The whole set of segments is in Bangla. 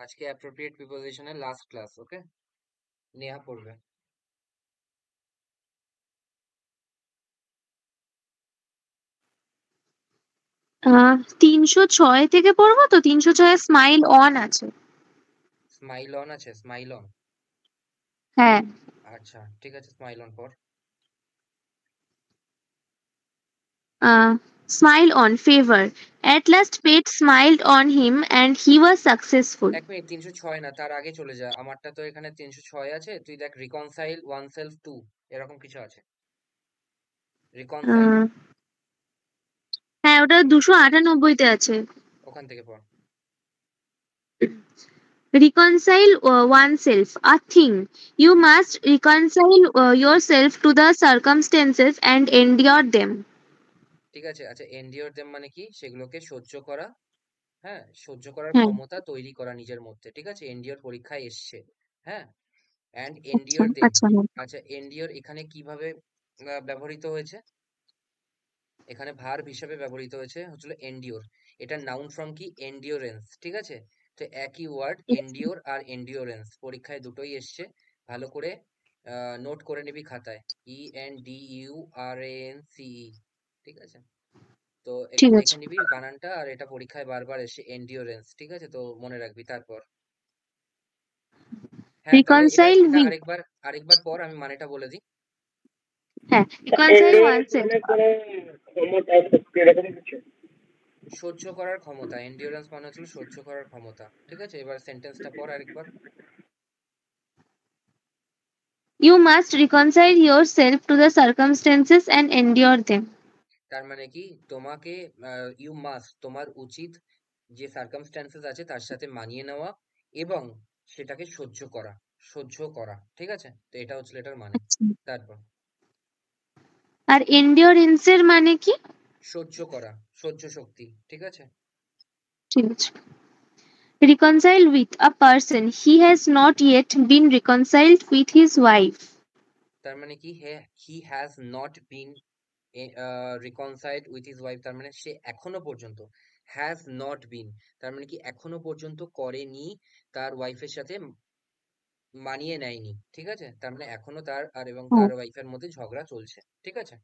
আজকে অ্যাপ্রোপ্রিয়েট প্রিপোজিশনের লাস্ট ক্লাস, ওকে? নেহা পড়বে। আহ 306 থেকে পড়বো তো? 306 স্মাইল অন আছে। স্মাইল অন আছে? স্মাইল অন, হ্যাঁ। আচ্ছা ঠিক আছে, স্মাইল অন পর। Smile on favor. At last fate smiled on him and he was successful. এক মিনিট, 306 না, তার আগে চলে যা। আমারটা তো এখানে 306 আছে, তুই দেখ রিকনসাইল ওয়ান সেলফ টু, এরকম কিছু আছে। রিকনসাইল, আহ, হ্যাঁ, ওটা 298-তে আছে। ওখান থেকে পড়। Reconcile oneself, a thing. You must reconcile yourself to the circumstances and endure them. ঠিক আছে, আচ্ছা এন্ডিওর দেম মানে কি? সেগুলোকে সহ্য করা, হ্যাঁ, সহ্য করার হ্যাঁ। ক্ষমতা তৈরি করা নিজের মধ্যে, ঠিক আছে? এন্ডিওর পরীক্ষায় এসছে, হ্যাঁ। অ্যান্ড আচ্ছা এন্ডিওর দেম, আচ্ছা, হ্যাঁ। আচ্ছা এন্ডিওর এখানে কিভাবে ব্যবহৃত হয়েছে? এখানে ভার্ব হিসেবে ব্যবহৃত হয়েছে হচ্ছিল এন্ডিওর। এটা নাউন ফর্ম কি? এন্ডিওরেন্স, ঠিক আছে? তো একই ওয়ার্ড এন্ডিওর আর এন্ডিওরেন্স পরীক্ষায় দুটোই এসছে, ভালো করে নোট করে নিবি খাতায়। ENDURANCE, ঠিক আছে? তো একটু ঠিক আছে। দেখে নিবি বানানটা, আর এটা পরীক্ষায় বারবার এসে এন্ডিওরেন্স, ঠিক আছে? তো মনে রাখবি। তারপর হ্যাঁ, তাহলে এটা Reconcile এটা with. আরেকবার আরেকবার পর, আমি মানেটা বলে দিই। হ্যাঁ, reconcile oneself. ক্ষমতা শক্তি এরকম কিছু। সহ্য করার ক্ষমতা, এন্ডিওরেন্স মানে হচ্ছিল সহ্য করার ক্ষমতা, ঠিক আছে? এবার সেন্টেন্সটা পর আরেকবার। You must reconcile yourself to the circumstances and endure them. তার মানে কি? তোমাকে ইউ মাস্ট, তোমার উচিত যে সার্কামস্ট্যান্সেস আছে তার সাথে মানিয়ে নেওয়া এবং সেটাকে সহ্য করা, সহ্য করা, ঠিক আছে? তো এটা হচ্ছিল এটার মানে। আচ্ছা। তারপর আর endurance এর মানে কি? সহ্য করা, সহ্য শক্তি, ঠিক আছে? ঠিক আছে। Reconcile with a person. He has not yet been reconciled with his wife. তার মানে কি? He has not been reconciled with his wife, তার মানে সে এখনো পর্যন্ত, হ্যাজ নট বিন তার মানে কি এখনো পর্যন্ত করেনি, তার ওয়াইফের সাথে মানিয়ে নেয়নি, ঠিক আছে? তার মানে এখনো তার আর এবং হ্যাঁ, তার ওয়াইফের মধ্যে ঝগড়া চলছে, ঠিক আছে?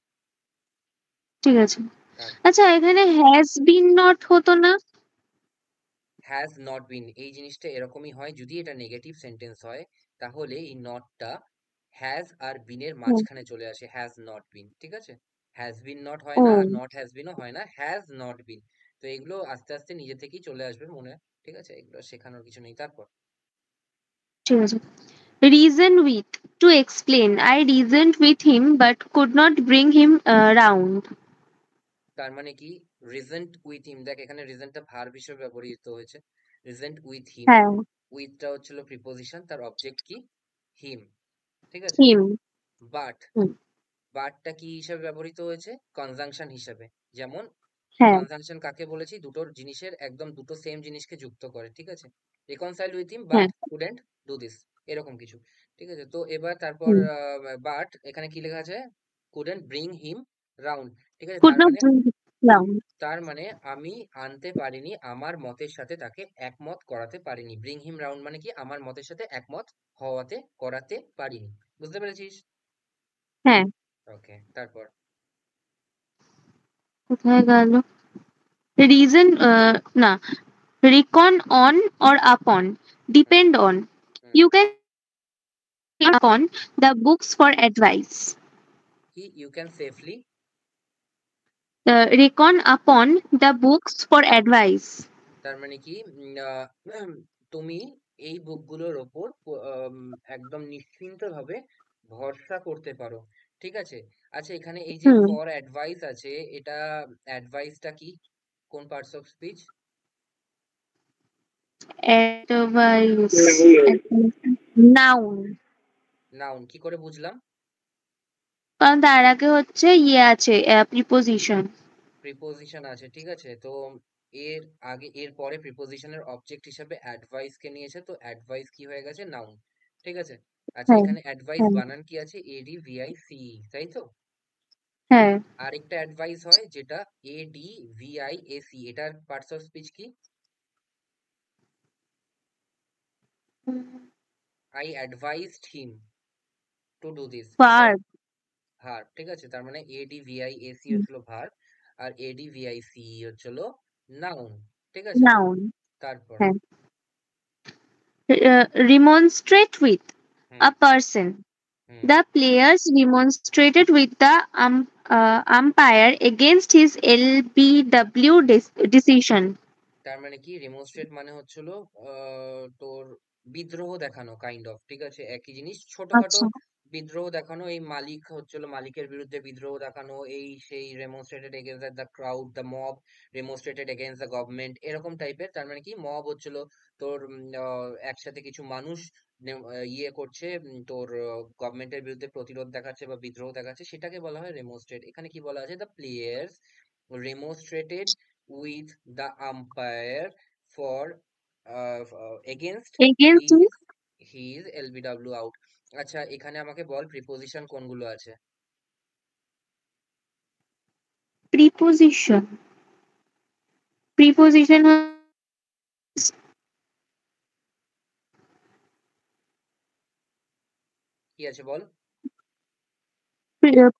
ঠিক আছে। তারপর আচ্ছা, এখানে has been not হতো না? হ্যাজ নট বিন, এই জিনিসটা এরকমই হয় যদি এটা নেগেটিভ সেন্টেন্স হয়, তাহলে এই নটটা হ্যাজ আর বিনের হুম। মাঝখানে চলে আসে, হ্যাজ নট বিন, ঠিক আছে? হ্যাজ বিন নট হয় ও, না, আর নট হ্যাজ বিনও হয় না, হ্যাজ নট বিন। তো এগুলো আস্তে আস্তে নিজে থেকেই চলে আসবে মনে, ঠিক আছে? এগুলো শেখানোর কিছু নেই। তারপর ঠিক আছে। Reason with. To explain. I reasoned with him but could not bring him round. তার মানে কি? রিজেন্ট উইথ হিম, দেখ এখানে রিজেন্টটা ভার্ব হিসেবে ব্যবহৃত হয়েছে। রিজেন্ট উইথ হিম, হ্যাঁ, উইথটা হচ্ছিল প্রিপোজিশন, তার অবজেক্ট কি? হিম, ঠিক আছে? him. বাট, হুম, বাটটা কি হিসাবে ব্যবহৃত হয়েছে? কনজাংশন হিসাবে। যেমন হ্যাঁ, কনজাংশন কাকে বলেছি? দুটোর জিনিসের একদম দুটো সেম জিনিসকে যুক্ত করে, ঠিক আছে? রিকনসাইল উইথ হিম বাট হ্যাঁ। কুডেন্ট ডু দিস, এরকম কিছু, ঠিক আছে? তো এবার তারপর হুম। বাট এখানে কি লেখা আছে? কুডেন্ট ব্রিং হিম রাউন্ড, ঠিক আছে? Could তার not মানে, bring him round. তার মানে আমি আনতে পারিনি, আমার মতের সাথে তাকে একমত করাতে পারিনি। ব্রিং হিম রাউন্ড মানে কি? আমার মতের সাথে একমত হওয়াতে, করাতে পারিনি। বুঝতে পেরেছিস? হ্যাঁ। ওকে, তারপর কোথায় গেল? Reason না। Reckon on or upon. হুম, Depend on. হুম। You can rely upon the books for advice. কি? You can safely, Reckon upon the books for advice. তার মানে কি? তুমি এই বুকগুলোর ওপর একদম নিশ্চিন্ত ভাবে ভরসা করতে পারো, ঠিক আছে? আচ্ছা এখানে এই যে হুম। ফর অ্যাডভাইস আছে, এটা অ্যাডভাইসটা কি? কোন parts of speech? Advice. Noun. Noun, কি করে বুঝলাম? কারণ তার আগে হচ্ছে ইয়ে আছে, প্রিপোজিশন। প্রিপোজিশন আছে, ঠিক আছে? তো এর আগে, এর পরে প্রিপোজিশনের অবজেক্ট হিসেবে অ্যাডভাইস কে নিয়েছে, তো অ্যাডভাইস কি হয়ে গেছে? নাউন, ঠিক আছে? আচ্ছা হ্যাঁ, এখানে অ্যাডভাইস হ্যাঁ, বানান কি আছে? ADVICE, তাই তো? হ্যাঁ। আরেকটা অ্যাডভাইস হয় যেটা ADVIAC, এটার পার্টস অফ স্পিচ কি? I advised him to do this. এটা verb, ভার্ব, ঠিক আছে? তার মানে ADVIAC হচ্ছিল ভার্ব, আর ADVICE হচ্ছিল নাউন, ঠিক আছে? noun. তারপর হ্যাঁ। Remonstrate with hmm a person. Hmm The players remonstrated with the umpire against his LBW decision. তার মানে কি রিমনস্ট্রেট মানে হচ্ছিল তোর বিদ্রোহ দেখানো, কাইন্ড অফ, ঠিক আছে? একই জিনিস, ছোটখাটো আচ্ছা। বিদ্রোহ দেখানো। এই মালিক হচ্ছিল, মালিকের বিরুদ্ধে বিদ্রোহ দেখানো, এই সেই remonstrated against the crowd, the mob remonstrated against the government, এরকম টাইপের। তার মানে কি মব হচ্ছিল তোর একসাথে কিছু মানুষ ইয়ে করছে, তোর গভর্নমেন্টের বিরুদ্ধে প্রতিরোধ দেখাচ্ছে বা বিদ্রোহ দেখাচ্ছে, সেটাকে বলা হয় রেমনস্ট্রেট। এখানে কি বলা আছে? The players remonstrated with the umpire for against Against his his LBW out. আচ্ছা, এখানে আমাকে বল প্রিপোজিশন কোনগুলো আছে? preposition. Preposition কি আছে বল?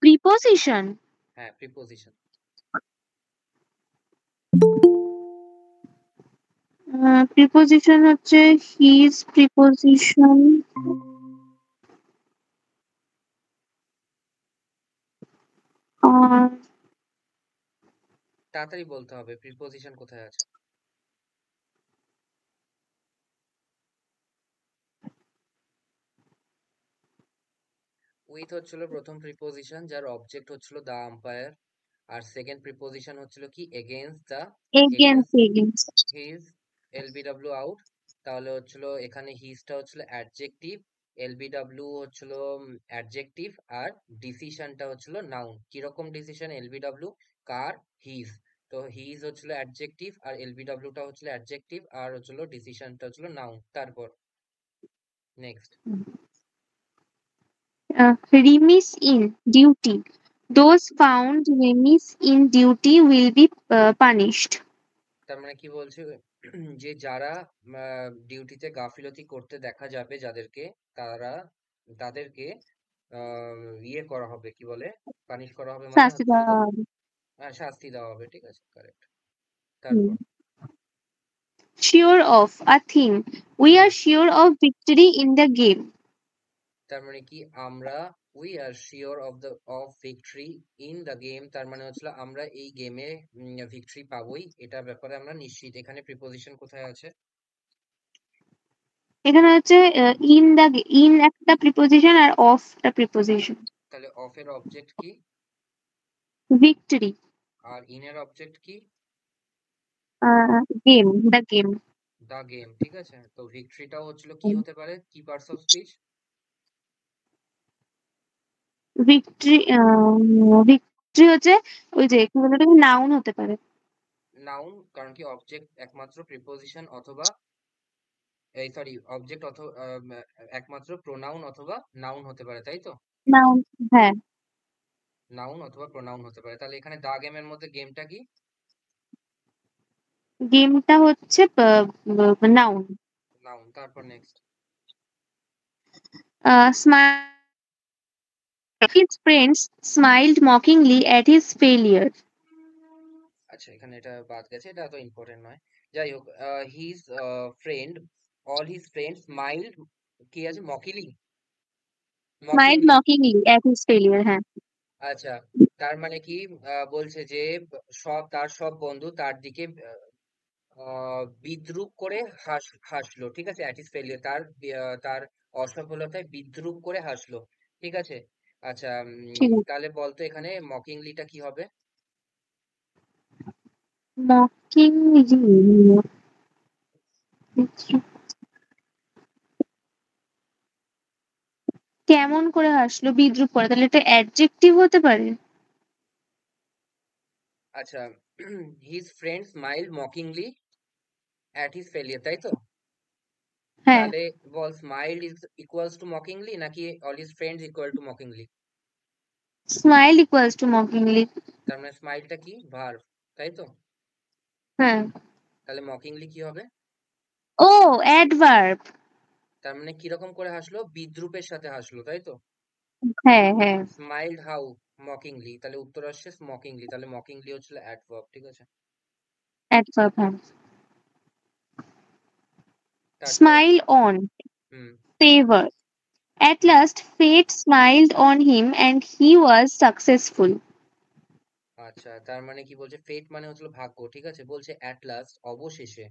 preposition. হ্যাঁ, প্রিপোজিশন। Preposition হচ্ছে his preposition. আর তাড়াতাড়ি বলতে হবে, প্রিপোজিশন কোথায় আছে? উইথ হচ্ছিল প্রথম প্রিপোজিশন, যার অবজেক্ট হচ্ছিল দা আম্পায়ার। আর সেকেন্ড প্রিপোজিশন হচ্ছিল কি? এগেইনস্ট দা, against. His LBW out. তাহলে হচ্ছিল এখানে হিজটা হচ্ছিল অ্যাডজেক্টিভ, এলবিডব্লিউ হচ্ছিল অ্যাডজেক্টিভ, আর ডিসিশনটা হচ্ছিল নাউন। কিরকম ডিসিশন? এলবিডব্লিউ কার? হিজ। তো হিজ হচ্ছিল অ্যাডজেক্টিভ, আর এলবিডব্লিউটা হচ্ছিল অ্যাডজেক্টিভ, আর হচ্ছিল ডিসিশনটা হচ্ছিল নাউন। তারপর next. Remiss in duty. Those found remiss in duty will be punished. তার মানে কি বলছে? যে যারা ডিউটিতে গাফিলতি করতে দেখা যাবে যাদেরকে, তারা তাদেরকে ইয়ে করা হবে, কি বলে, পানিশ করা হবে, মানে শাস্তি হচ্ছে দেওয়া তোর হবে। শাস্তি দেওয়া হবে, ঠিক আছে? কারেক্ট। হুম। তারপর Sure of a thing. We hmm are sure of victory in the game. তার মানে কি আমরা we are sure of victory in the game, তার মানে হচ্ছিল আমরা এই গেমে ভিক্টরি পাবোই, এটার ব্যাপারে আমরা নিশ্চিত। এখানে প্রিপোজিশন কোথায় আছে? এখানে হচ্ছে in একটা প্রিপোজিশন আর of একটা প্রিপোজিশন। তাহলে অফ এর অবজেক্ট কি? victory, আর ইন এর অবজেক্ট কি? game, the game. The game, ঠিক আছে? তো ভিক্টরিটাও হচ্ছিল কি হতে পারে? কি parts of speech? victory, victory হচ্ছে ওই যে কি বলে ওটাকে noun হতে পারে। নাউন, কারণ কি অবজেক্ট একমাত্র প্রিপোজিশন অথবা এই সরি অবজেক্ট অথবা একমাত্র প্রোনাউন অথবা নাউন হতে পারে, তাই তো? noun, হ্যাঁ। নাউন অথবা প্রোনাউন হতে পারে। তাহলে এখানে দা গেমের মধ্যে গেমটা কি? গেমটা হচ্ছে noun. নাউন। তারপর next. Smile. His friends smiled mockingly at his failure. আচ্ছা, এখানে এটা বাদ গেছে, এটা তো ইম্পর্টেন্ট নয়। যাই হোক, his friend, all his friends smiled, কি আছে? মকিলি, Smiled মকিংলি। mockingly at his failure. হ্যাঁ। আচ্ছা, তার মানে কি বলছে যে তার সব বন্ধু তার দিকে বিদ্রূপ করে হাসলো, ঠিক আছে? অ্যাট হিজ ফেলিয়ার, তার অসফলতায় বিদ্রূপ করে হাসলো, ঠিক আছে? আচ্ছা, ঠিক আছে। তাহলে বলতো এখানে মকিংলিটা কি হবে? Mockingly. কেমন করে হাসলো? বিদ্রূপ করে। তাহলে এটা অ্যাডজেক্টিভ হতে পারে? আচ্ছা, his friend smile mockingly at his failure, তাই তো? হ্যাঁ। তাহলে বল, smile is equals to mockingly নাকি all his friends equal to mockingly? Smile equals to mockingly. তার মানে স্মাইলটা কি? ভার্ব, তাই তো? হ্যাঁ। তাহলে মকিংলি কি হবে? ও, অ্যাডভার্ব। তার মানে কিরকম করে হাসলো? বিদ্রুপের সাথে হাসলো, তাই তো? হ্যাঁ হ্যাঁ, স্মাইলড হাউ মকিংলি, তাহলে উত্তর আসছে স্মকিংলি, তাহলে মকিংলি হচ্ছিল অ্যাডভার্ব, ঠিক আছে? অ্যাডভার্ব, হ্যাঁ। তারপর smile on, hmm favour. At hmm last, fate smiled on him and he was successful. আচ্ছা, তার মানে কি বলছে? ফেট মানে হচ্ছিল ভাগ্য, ঠিক আছে? বলছে অ্যাট লাস্ট, অবশেষে,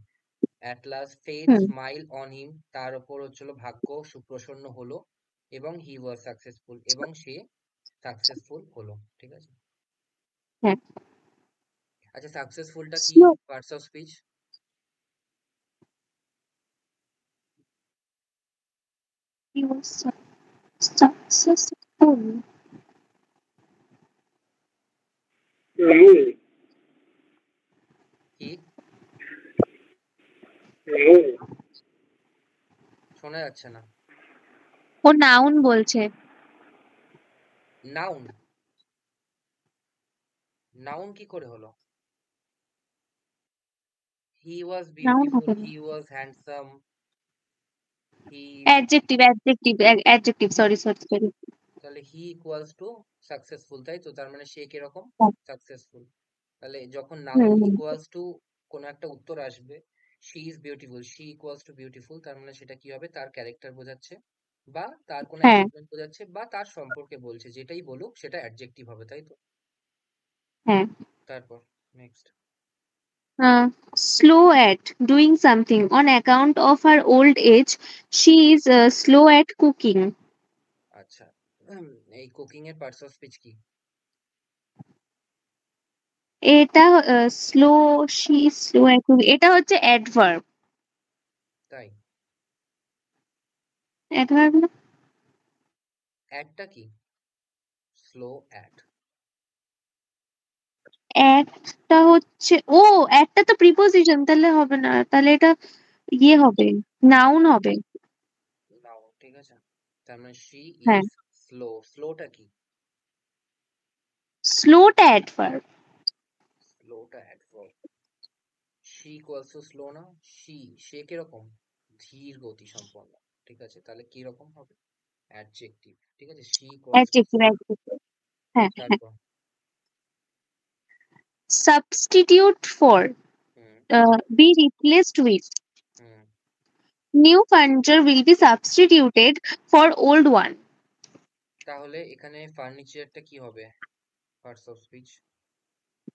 at last fate hmm, smile on him, তার উপর হচ্ছিল ভাগ্য সুপ্রসন্ন হলো, এবং হি ওয়াজ সাকসেসফুল, এবং সে সাকসেসফুল হলো, ঠিক আছে? হ্যাঁ। আচ্ছা, সাকসেসফুলটা কি Slow. Parts of speech? He was successful. Noun. কি? Noun. শোনা যাচ্ছে না। ও নাউন বলছে। নাউন? নাউন কি করে হলো? হি ওয়াজ নাউন বিউটিফুল, হবে না। He was handsome, he, adjective, adjective, adjective, sorry sorry sorry. তাহলে হি ইকুয়ালস টু সাকসেসফুল, তাই তো? তার মানে সে কিরকম? সাকসেসফুল। তাহলে যখন noun hmm hmm, equals to কোনো একটা উত্তর আসবে, she is beautiful, she equals two beautiful, তার মানে সেটা কি হবে? তার ক্যারেক্টার বোঝাচ্ছে, বা তার কোনো হ্যাঁ অ্যাচিভমেন্ট বোঝাচ্ছে, বা তার সম্পর্কে বলছে, যেটাই বলুক সেটা অ্যাডজেক্টিভ হবে, তাই তো? হ্যাঁ। তারপর next. Slow at doing something on account of her old age. She is slow at cooking. আচ্ছা, এই কুকিং এর পার্টস অফ স্পিচ কি? এটা slow, she slow at cooking, এটা হচ্ছে অ্যাডভার্ব। তাই? অ্যাডভার্ব না? অ্যাডটা কি? Slow ad. একটা হচ্ছে, ও একটা তো প্রিপোজিশন, তাহলে হবে না, তাহলে এটা ইয়ে হবে, নাউন হবে। নাও, ঠিক আছে। তার মানে শি হ্যাঁ, ইজ স্লো, স্লোটা কি? স্লোটা অ্যাডভার্ব। স্লোটা adverb. She equals to slow না? শি, সে কিরকম? ধীর গতি সম্পন্ন, ঠিক আছে? তাহলে কি রকম হবে? অ্যাডজেক্টিভ, ঠিক আছে? She equals two adjective, slow. Adjective. হ্যাঁ হ্যাঁ। তারপর substitute for, hmm be replaced with. Hmm New furniture will be substituted for old one. তাহলে এখানে ফার্নিচারটা কি হবে? Parts of speech.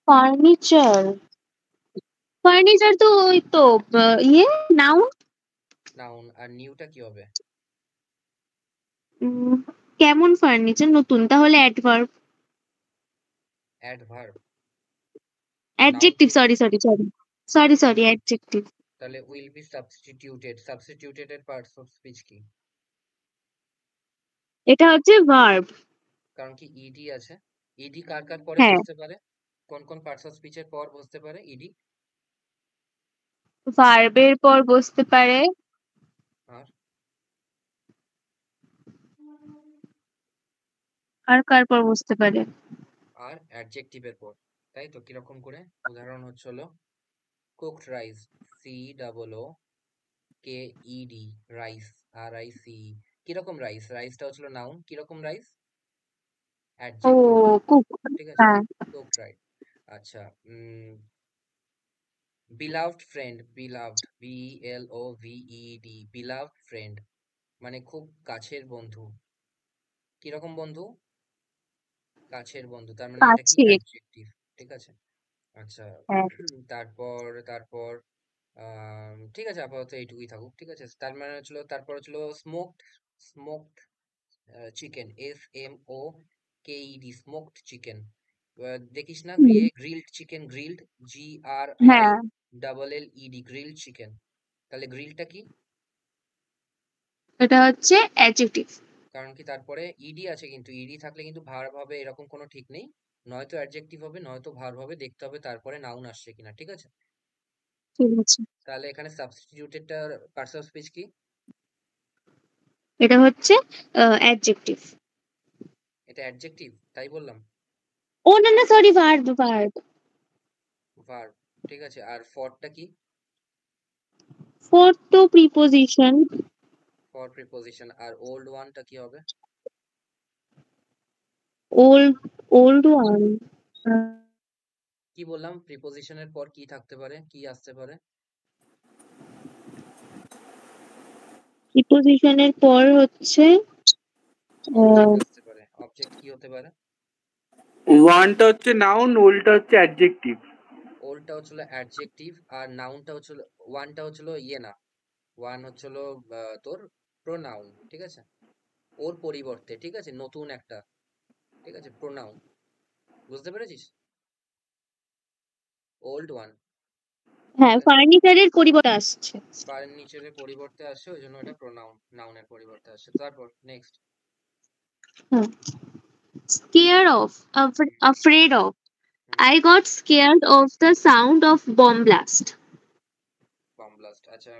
Furniture, furniture তো ওই তো ইয়ে, নাউন। নাউন। আর নিউটা কি হবে? কেমন ফার্নিচার? নতুন, তাহলে অ্যাডভার্ব। অ্যাডভার্ব। নাউন অ্যাডজেক্টিভ, কি? Sorry sorry sorry, sorry sorry, adjective. তাহলে উইল বি সাবস্টিটিউটেড, সাবস্টিটিউটেড এর পার্টস অফ স্পিচ কি? এটা হচ্ছে ভার্ব। কারণ কি ইডি আছে। ইডি কার কার পরে হ্যাঁ, বসতে পারে? কোন কোন পার্টস অফ স্পিচের পর বসতে পারে ইডি? ভার্বের পর বসতে পারে। আর আর কার পর বসতে পারে? আর অ্যাডজেক্টিভের পর, তাই তো? কিরকম করে? উদাহরণ হচ্ছে হলো cooked rice, C double O K E D, rice, R I C. কিরকম রাইস? রাইসটা হচ্ছিল নাউন, কিরকম রাইস? ও, অ্যাডজেক্টিভ, কুক। ঠিক আছে? হ্যাঁ। Cooked rice. আচ্ছা, beloved friend, beloved, BLOVED, beloved friend মানে খুব কাছের বন্ধু। কিরকম বন্ধু? কাছের বন্ধু, তার মানে এটা কি? কাছে। অ্যাডজেক্টিভ, ঠিক আছে? আচ্ছা, হ্যাঁ। তারপর তারপর ঠিক আছে, আপাতত এইটুকুই থাকুক, ঠিক আছে? তার মানে হচ্ছিল, তারপর হচ্ছিল smoked, smoked chicken, SMOKED, smoked chicken. দেখিস না, হুম, গ্রিলড চিকেন, গ্রিলড, হ্যাঁ, GRILLED, গ্রিলড চিকেন। তাহলে গ্রিলটা কি? এটা হচ্ছে অ্যাডজেক্টিভ। কারণ কি তারপরে ইডি আছে, কিন্তু ইডি থাকলে কিন্তু ভার্ব হবে এরকম কোনো ঠিক নেই। নয়তো অ্যাডজেক্টিভ হবে, নয়তো ভার্ব হবে, দেখতে হবে তারপরে নাউন আসছে কিনা, ঠিক আছে? ঠিক আছে। তাহলে এখানে সাবস্টিটিউটেডটার পার্টস অফ স্পিচ কি? এটা হচ্ছে অ্যাডজেক্টিভ। এটা অ্যাডজেক্টিভ, তাই বললাম? ও না না, সরি, ভার্ব ভার্ব। ভার্ব, ঠিক আছে। আর ফরটা কি? ফোর তো প্রিপোজিশন। For preposition. আর ওল্ড ওয়ানটা কি হবে? old old one. কি বললাম, প্রিপোজিশনের পর কি থাকতে পারে, কি আসতে পারে? প্রিপোজিশনের পর হচ্ছে অবজেক্ট আসতে পারে। অবজেক্ট কি হতে পারে? ওয়ানটা হচ্ছে নাউন, ওল্ডটা হচ্ছে অ্যাডজেক্টিভ। ওল্ডটা হচ্ছিল অ্যাডজেক্টিভ, আর নাউনটা হচ্ছিল, ওয়ানটা হচ্ছিল ইয়ে না, ওয়ান হচ্ছিল তোর প্রোনাউন, ঠিক আছে? ওর পরিবর্তে, ঠিক আছে, নতুন একটা, ঠিক আছে, প্রোনাউন। বুঝতে পেরেছিস? Old one. হ্যাঁ, ফার্নিচারের পরিবর্তে আসছে। ফার্নিচারের পরিবর্তে আসে, ওই জন্য এটা প্রোনাউন, নাউনের পরিবর্তে আসে। তারপর নেক্সট। হ্যাঁ। Scared of, afraid of. I got scared of the sound of bomb blast. Bomb blast. আচ্ছা,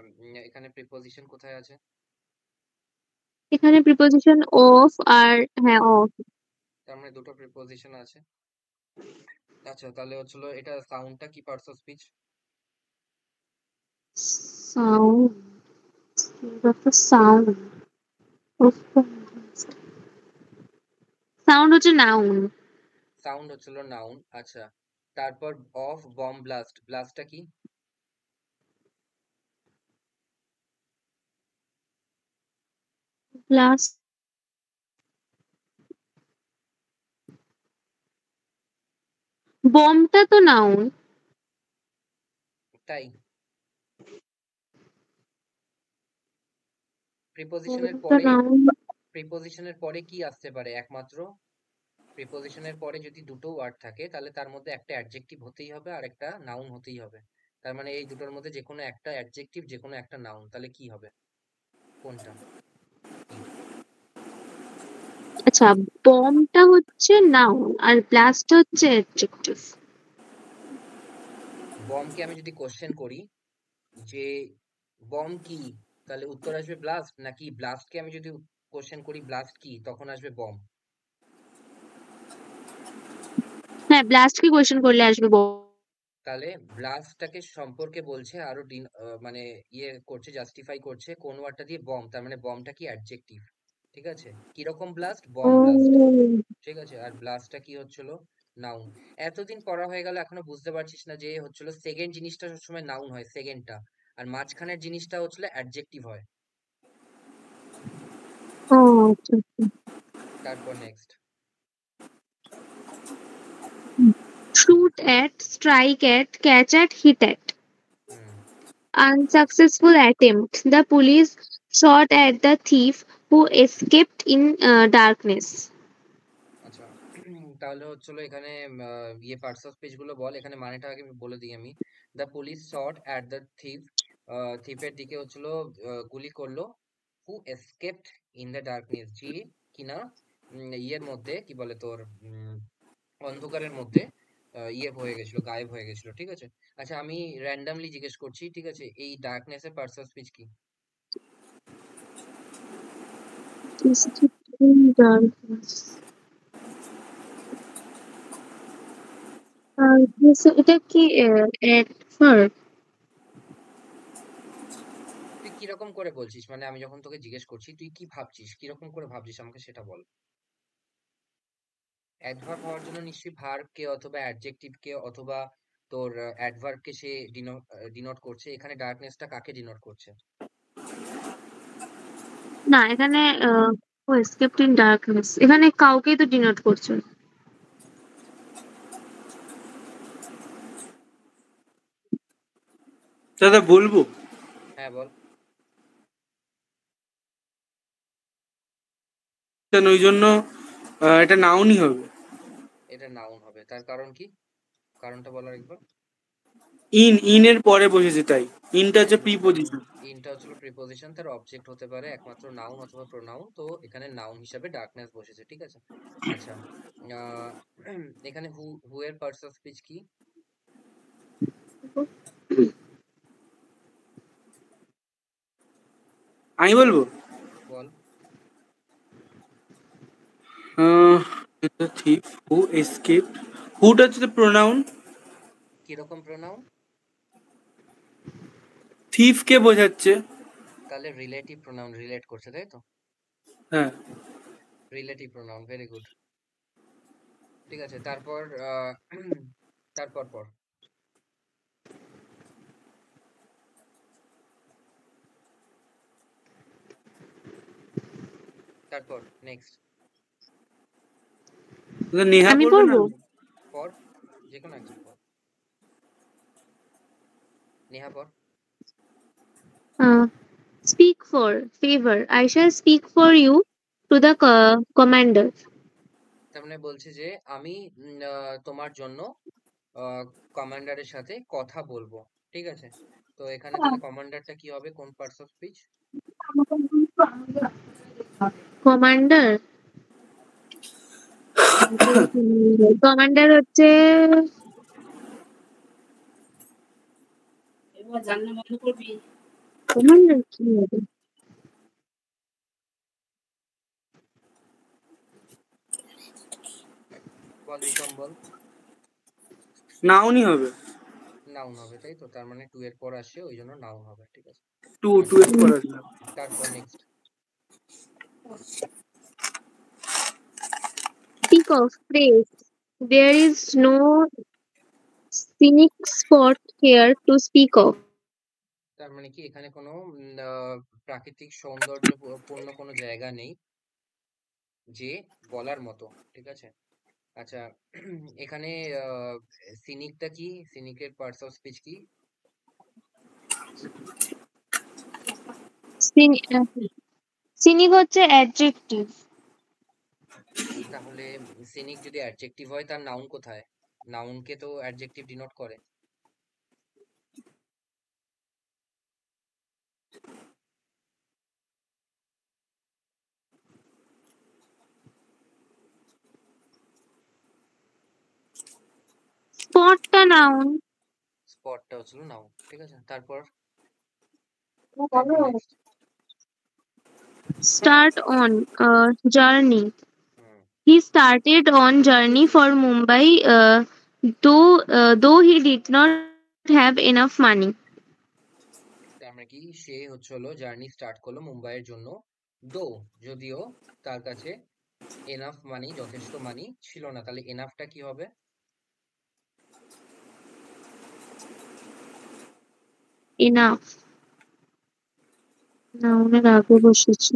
এখানে প্রিপোজিশন কোথায় আছে? এখানে প্রিপোজিশন of আর হ্যাঁ of. তার মানে দুটো প্রিপোজিশন আছে। আচ্ছা, তাহলে হচ্ছিল এটা সাউন্ডটা কি parts of speech? Sound. Scared of the sound of bomb blast. Sound হচ্ছে noun. সাউন্ড হচ্ছিল নাউন। আচ্ছা, তারপর অফ বম ব্লাস্ট, ব্লাস্টটা কি? Blast. বমটা তো noun. তাই? প্রিপোজিশনের বমটা পরে, noun. প্রিপোজিশনের পরে কি আসতে পারে একমাত্র? প্রিপোজিশনের পরে যদি দুটো ওয়ার্ড থাকে তাহলে তার মধ্যে একটা অ্যাডজেক্টিভ হতেই হবে আর একটা নাউন হতেই হবে। তার মানে এই দুটোর মধ্যে যে কোনো একটা অ্যাডজেক্টিভ, যে কোনো একটা নাউন, তাহলে কি হবে? কোনটা? Hint. আচ্ছা, বমটা হচ্ছে noun আর blast হচ্ছে adjective. বমকে আমি যদি কোশ্চেন করি যে বম কি, তাহলে উত্তর আসবে ব্লাস্ট, নাকি ব্লাস্টকে আমি যদি কোশ্চেন করি ব্লাস্ট কি, তখন আসবে বম? হ্যাঁ, blast কে কোয়েশ্চেন করলে আসবে বম. তাহলে ব্লাস্টটাকে সম্পর্কে বলছে আরো মানে ইয়ে করছে, জাস্টিফাই করছে কোন ওয়ার্ডটা দিয়ে, বম। তার মানে বমটা কি অ্যাডজেক্টিভ, ঠিক আছে? কিরকম ব্লাস্ট? বম ব্লাস্ট, ঠিক আছে? আর ব্লাস্টটা কি হচ্ছিল? নাউন। এতদিন পড়া হয়ে গেল, এখনো বুঝতে পারছিস না যে হচ্ছিল সেকেন্ড জিনিসটা সবসময় নাউন হয়, সেকেন্ডটা, আর মাঝখানের জিনিসটা হচ্ছিল অ্যাডজেক্টিভ হয়। ও আচ্ছা আচ্ছা. তারপর next. Shoot at, strike at, catch at, hit at. Hmm. Unsuccessful attempt. The police shot at the thief who escaped in darkness. আচ্ছা, তাহলে হচ্ছিল এখানে ইয়ে পার্টস অফ স্পিচ গুলো বল, এখানে মানেটা আগে বলে দিই আমি। The police shot at the thief, থিফের দিকে হচ্ছিল গুলি করলো, who escaped in the darkness, যে কিনা ইয়ের মধ্যে কি বলে তোর অন্ধকারের মধ্যে ইয়ে হয়ে গেছিল, গায়েব হয়ে গেছিল, ঠিক আছে? আচ্ছা, আমি র্যান্ডামলি জিজ্ঞেস করছি, ঠিক আছে, এই ডার্কনেসের পার্টস অফ স্পিচ কি? Escaped in darkness. এটা কি adverb? তুই কিরকম করে বলছিস, মানে আমি যখন তোকে জিজ্ঞেস করছি তুই কি ভাবছিস, কিরকম করে ভাবছিস, আমাকে সেটা বল। অ্যাডভার্ব হওয়ার জন্য নিশ্চয়ই ভার্ব কে অথবা অ্যাডজেক্টিভ কে অথবা তোর অ্যাডভার্ব কে সে ডিনোট করছে। এখানে ডার্কনেসটা কাকে ডিনোট করছে? না, এখানে escaped in darkness. এখানে কাউকেই তো ডিনোট করছে না. দাদা বলবো? হ্যাঁ বল। ওই জন্য এটা নাউনই হবে। এটা নাউন হবে, তার কারণ কি? কারণটা বলার একবার। ইনের পরে বসেছে, তাই ইনটা হচ্ছে হুম, প্রিপোজিশন। ইনটা হচ্ছিল প্রিপোজিশন, তার অবজেক্ট হতে পারে একমাত্র নাউন অথবা প্রোনাউন, তো এখানে নাউন হিসাবে ডার্কনেস বসেছে, ঠিক আছে? আচ্ছা, আহ, এখানে হু এর পার্টস অফ স্পিচ কি? আমি বলবো? বল। থিফ হু এসকেপড, হুটা হচ্ছে প্রোনাউন। কিরকম প্রোনাউন? থিফ কে বোঝাচ্ছে। তাহলে রিলেটিভ প্রোনাউন রিলেট করছে, তাই তো? হ্যাঁ। Relative pronoun, very good. ঠিক আছে, তারপর তারপর পর তারপর নেক্সট নেহা আমি পড়বে না? পড়বো। পর যে কোনো একজন পর। নেহা পর। Speak for favor. I shall speak for you to the commander. তার মানে বলছে যে আমি তোমার জন্য কমান্ডারের সাথে কথা বলবো। ঠিক আছে, তো এখানে তাহলে কমান্ডারটা কি হবে, কোন parts of speech? Commander. Commander হচ্ছে commander কি হবে? বল রিতম বল। নাউনই হবে। নাউন হবে, তাই তো? তার মানে 2 এর পর আসে, ওই জন্য নাউন হবে। ঠিক আছে, টু আচ্ছা এর পর আসবে। তারপর next. Speak of praise. There is no scenic spot here to speak of. তার মানে কি এখানে কোনো প্রাকৃতিক সৌন্দর্য পূর্ণ কোনো জায়গা নেই যে বলার মতো। ঠিক আছে, আচ্ছা এখানে সিনিকটা কি, সিনিকের পার্টস অফ স্পিচ কি? Scenic হচ্ছে adjective. তাহলে সিনিক যদি অ্যাডজেক্টিভ হয়, তার নাউন কোথায়? নাউনকে তো অ্যাডজেক্টিভ ডিনোট করে। Spotটা noun. স্পটটা হচ্ছিল নাউন। ঠিক আছে, তারপর next. Start on journey. Hmm, He started on journey for Mumbai, though he did not have enough money. তার মানে কি সে হলো জার্নি স্টার্ট করলো মুম্বাইয়ের জন্য, দো যদিও তার কাছে এনাফ মানি, যথেষ্ট মানি ছিল না। তাহলে এনাফটা কি হবে? Enough. নাউনের আগে বসেছে।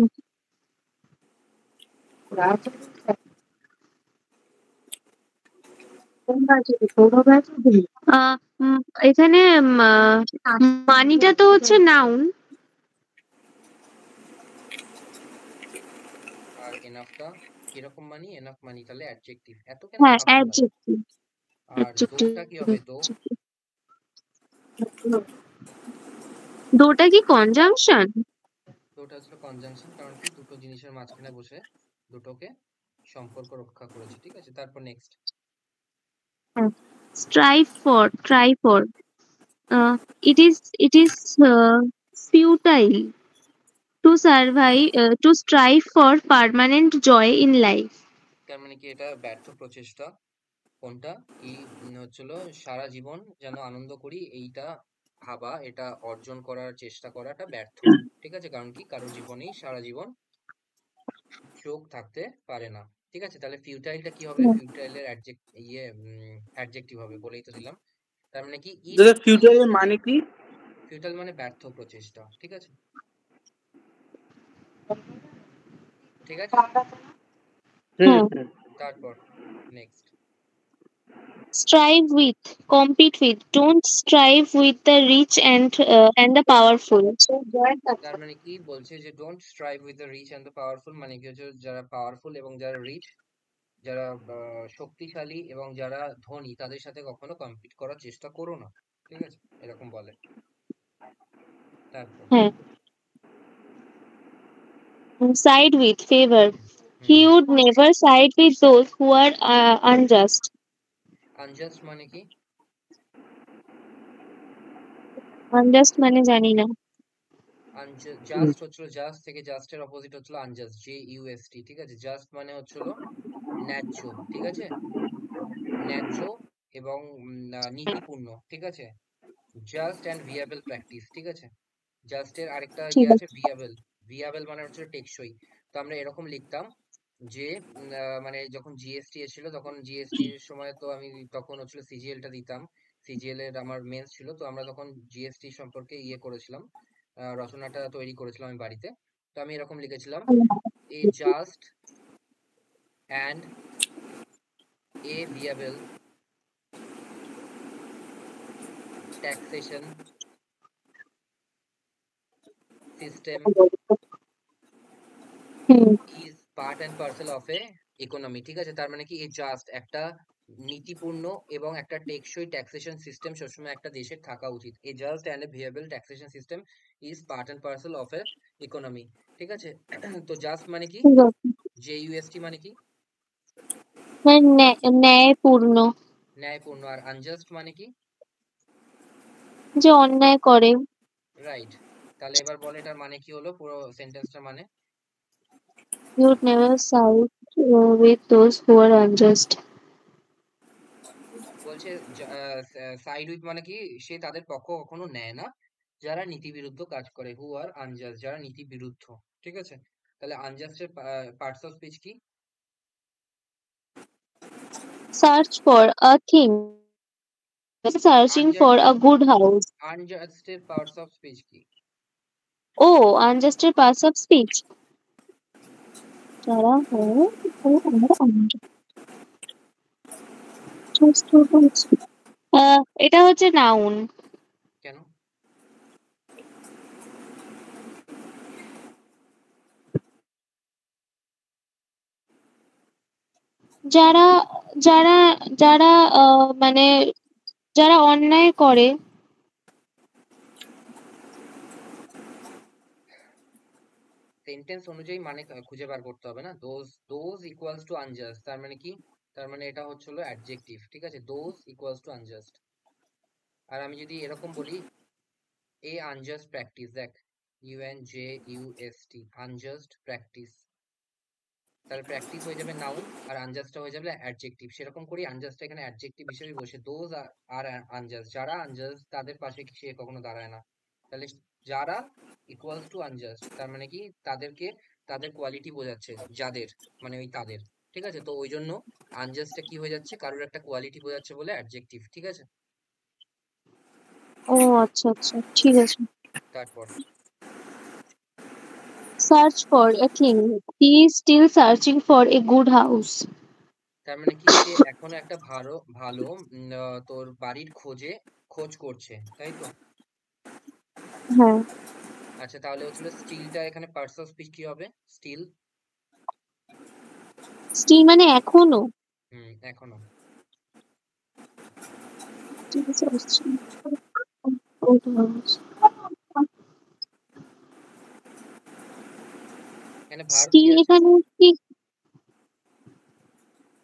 আহ, এখানে মানিটা তো হচ্ছে নাউন। আর এনাফটা কিরকম মানি? এনাফ মানি তাহলে অ্যাডজেক্টিভ। এত কেন হ্যাঁ, ভাবতে লাগে? অ্যাডজেক্টিভ। আর দোটা কি হবে? দো দোটা কি কনজাংশন? দোটা হচ্ছে কনজাংশন, কারণ কি দুটো জিনিসের মাঝখানে বসে দুটোকে সম্পর্ক রক্ষা করেছে। ঠিক আছে, তারপর next. Try for. It is futile to strive for permanent joy in life. তার মানে কি এটা ব্যর্থ প্রচেষ্টা। কোনটা কি হচ্ছিল, সারা জীবন যেন আনন্দ করি এইটা ভাবা, এটা অর্জন করার চেষ্টা করাটা ব্যর্থ। ঠিক আছে, কারণ কি কারো জীবনেই সারা জীবন সুখ থাকতে পারে না। ঠিক আছে, তাহলে ফিউটাইলটা কি হবে? ফিউটাইলের অ্যাডজেক্টিভ হবে, বলেই তো দিলাম। তার মানে কি ইট দাদা ফিউচারের মানে কি? ফিউটাইল মানে ব্যর্থ প্রচেষ্টা। ঠিক আছে, ঠিক আছে, হ্যাঁ। তারপর next. Strive with, compete with. Don't strive with the rich and the powerful. তার মানে কি বলছে যে don't strive with the rich and the powerful, মানে কি হচ্ছে যারা পাওয়ারফুল এবং যারা রিচ, যারা শক্তিশালী এবং যারা ধনী, তাদের সাথে কখনো কম্পিট করার চেষ্টা করো না। ঠিক আছে, এরকম বলে। তারপর হ্যাঁ। Side with, favor. He hmm, would never side with those who are unjust. Unjust মানে কি? Unjust মানে জানি না। জাস্ট হচ্ছিল, জাস্ট থেকে জাস্টের অপোজিট হচ্ছিল আনজাস্ট, JUST। ঠিক আছে, জাস্ট মানে হচ্ছিল ন্যায্য। ঠিক আছে, ন্যায্য এবং নীতিপূর্ণ। ঠিক আছে, জাস্ট অ্যান্ড ভিয়াবল প্র্যাকটিস। ঠিক আছে, জাস্টের আরেকটা ঠিক আছে আছে। ভিয়াবল। ভিয়াবল মানে হচ্ছে টেকসই। তো আমরা এরকম লিখতাম যে মানে যখন জিএসটি এসেছিল, তখন জিএসটির সময় তো আমি তখন হচ্ছিল সিজিএলটা দিতাম। সিজিএল এর আমার মেন্স ছিল, তো আমরা তখন জিএসটি সম্পর্কে করেছিলাম, রচনাটা তৈরি করেছিলাম আমি বাড়িতে। তো আমি এরকম লিখেছিলাম, a just and a viable taxation system hmm. Is part and parcel of a economy. ঠিক আছে, তার মানে কি, এই জাস্ট একটা নীতিপূর্ণ এবং একটা টেকসই ট্যাক্সেশন সিস্টেম সবসময় একটা দেশের থাকা উচিত। A just and a viable taxation system is part and parcel of a economy. ঠিক আছে, তো জাস্ট মানে কি, ঠিক আছে। জেইউএসটি মানে কি, মানে ন্যায়পূর্ণ, ন্যায়পূর্ণ। আর আনজাস্ট মানে কি, যে অন্যায় করে। রাইট। তাহলে এবার বল এটার মানে কি হলো, পুরো সেন্টেন্সটার মানে। You would never side with those who are unjust. বলছে সাইড উইথ মানে কি, সে তাদের পক্ষ কখনো নেয় না যারা নীতি বিরুদ্ধ কাজ করে। হু আর আনজাস্ট, যারা নীতি বিরুদ্ধ। ঠিক আছে, তাহলে আনজাস্টের পার্টস অফ স্পিচ কি? Search for a thing. Searching for a good house. আনজাস্টের পার্টস অফ স্পিচ কি? Oh, unjust parts of speech. যারা হয় এটা হচ্ছে নাউন। কেন? যারা যারা যারা মানে যারা অন্যায় করে। সেন্টেন্স অনুযায়ী মানে খুঁজে বার করতে হবে না। দোজ ইকুয়ালস টু আনজাস্ট, তার মানে কি, তার মানে এটা হচ্ছে অ্যাডজেক্টিভ। ঠিক আছে, দোজ ইকুয়ালস টু আনজাস্ট। আর আমি যদি এরকম বলি, এ আনজাস্ট প্র্যাকটিস, দেখ, UNJUST, আনজাস্ট প্র্যাকটিস, তাহলে প্র্যাকটিস হয়ে যাবে নাউন আর আনজাস্টটা হয়ে যাবে অ্যাডজেক্টিভ। সেরকম করি আনজাস্টটা এখানে অ্যাডজেক্টিভ হিসেবে বসে, দোজ আর আনজাস্ট, যারা আনজাস্ট তাদের পাশে সে কখনো দাঁড়ায় না। তাহলে যারা ইকুয়ালস টু আনজাস্ট, তার মানে কি, তাদেরকে, তাদের কোয়ালিটি বোঝাচ্ছে, যাদের মানে ওই তাদের। ঠিক আছে, তো ওই জন্য আনজাস্টটা কি হয়ে যাচ্ছে, কারোর একটা কোয়ালিটি বোঝাচ্ছে বলে অ্যাডজেক্টিভ। ঠিক আছে, ও আচ্ছা আচ্ছা, ঠিক আছে। তারপর Search for a thing. He is still searching for a good house. তার মানে কি, সে এখনো একটা ভালো ভালো তোর বাড়ির খোঁজ করছে, তাই তো? হ্যাঁ। আচ্ছা, তাহলে হচ্ছিল স্টিলটা এখানে পার্টস অফ স্পিচ কি হবে? স্টিল, Still মানে এখনো। এখনো। Good house. এখানে ভার্ব কি Still আছে? এখানে কি,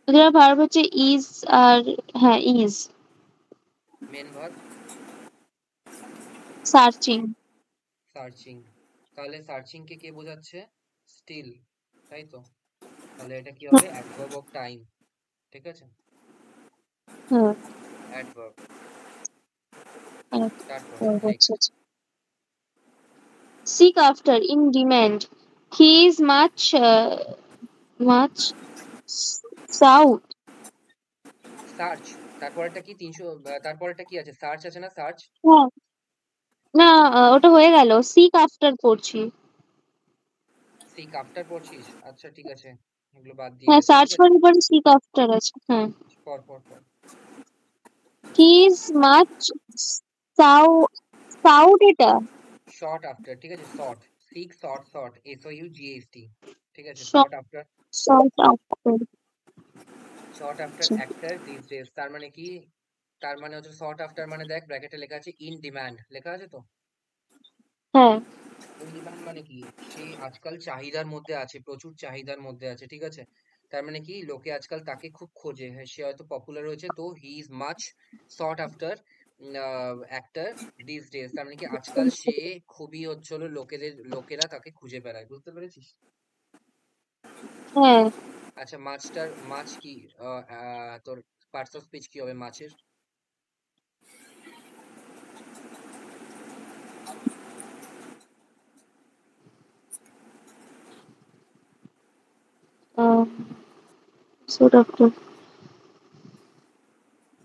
এদের ভার্ব হচ্ছে is আর হ্যাঁ is. Main verb Searching. Searching. তাহলে সার্চিং কে কে বোঝাচ্ছে? স্টিল, তাই তো? তাহলে এটা কি হবে? Adverb of time. ঠিক আছে, হ্যাঁ। অ্যাডভার্ব। তারপর আচ্ছা নেক্সট, আচ্ছা। Seek after, in demand. He is much sought. Search. তারপরেরটা কি? 300, তারপরেরটা কি আছে? সার্চ আছে না? সার্চ। হ্যাঁ। না, ওটা হয়ে গেল। Seek after পড়ছি। সিক আফটার পড়ছিস? আচ্ছা ঠিক আছে, এগুলো বাদ দিয়ে হ্যাঁ, গেছে। সার্চ ঠিক আছে, করার পরে seek after আছে। হ্যাঁ। পর পর পর। He is much sought এটা। শর্ট আফটার, ঠিক আছে, শর্ট। Sick short SOUGHT। ঠিক আছে, Sought after। Short after actor this days, তার মানে কি, তার মানে হচ্ছে শর্ট আফটার মানে, দেখ ব্র্যাকেটে লেখা আছে ইন ডিমান্ড, লেখা আছে তো। হ্যাঁ। ইন ডিমান্ড মানে কি, সে আজকাল চাহিদার মধ্যে আছে, প্রচুর চাহিদার মধ্যে আছে। ঠিক আছে, তার মানে কি, লোকে আজকাল তাকে খুব খোঁজে। হ্যাঁ, সে হয়তো পপুলার হয়েছে, তো he is much short after actor this days, তার মানে কি আজকাল সে খুবই হচ্ছিল লোকেরা তাকে খুঁজে বেড়ায়। বুঝতে পেরেছিস? হ্যাঁ। আচ্ছা, মাছ কি, তোর পার্টস অফ স্পিচ কি হবে মাছের? sought after.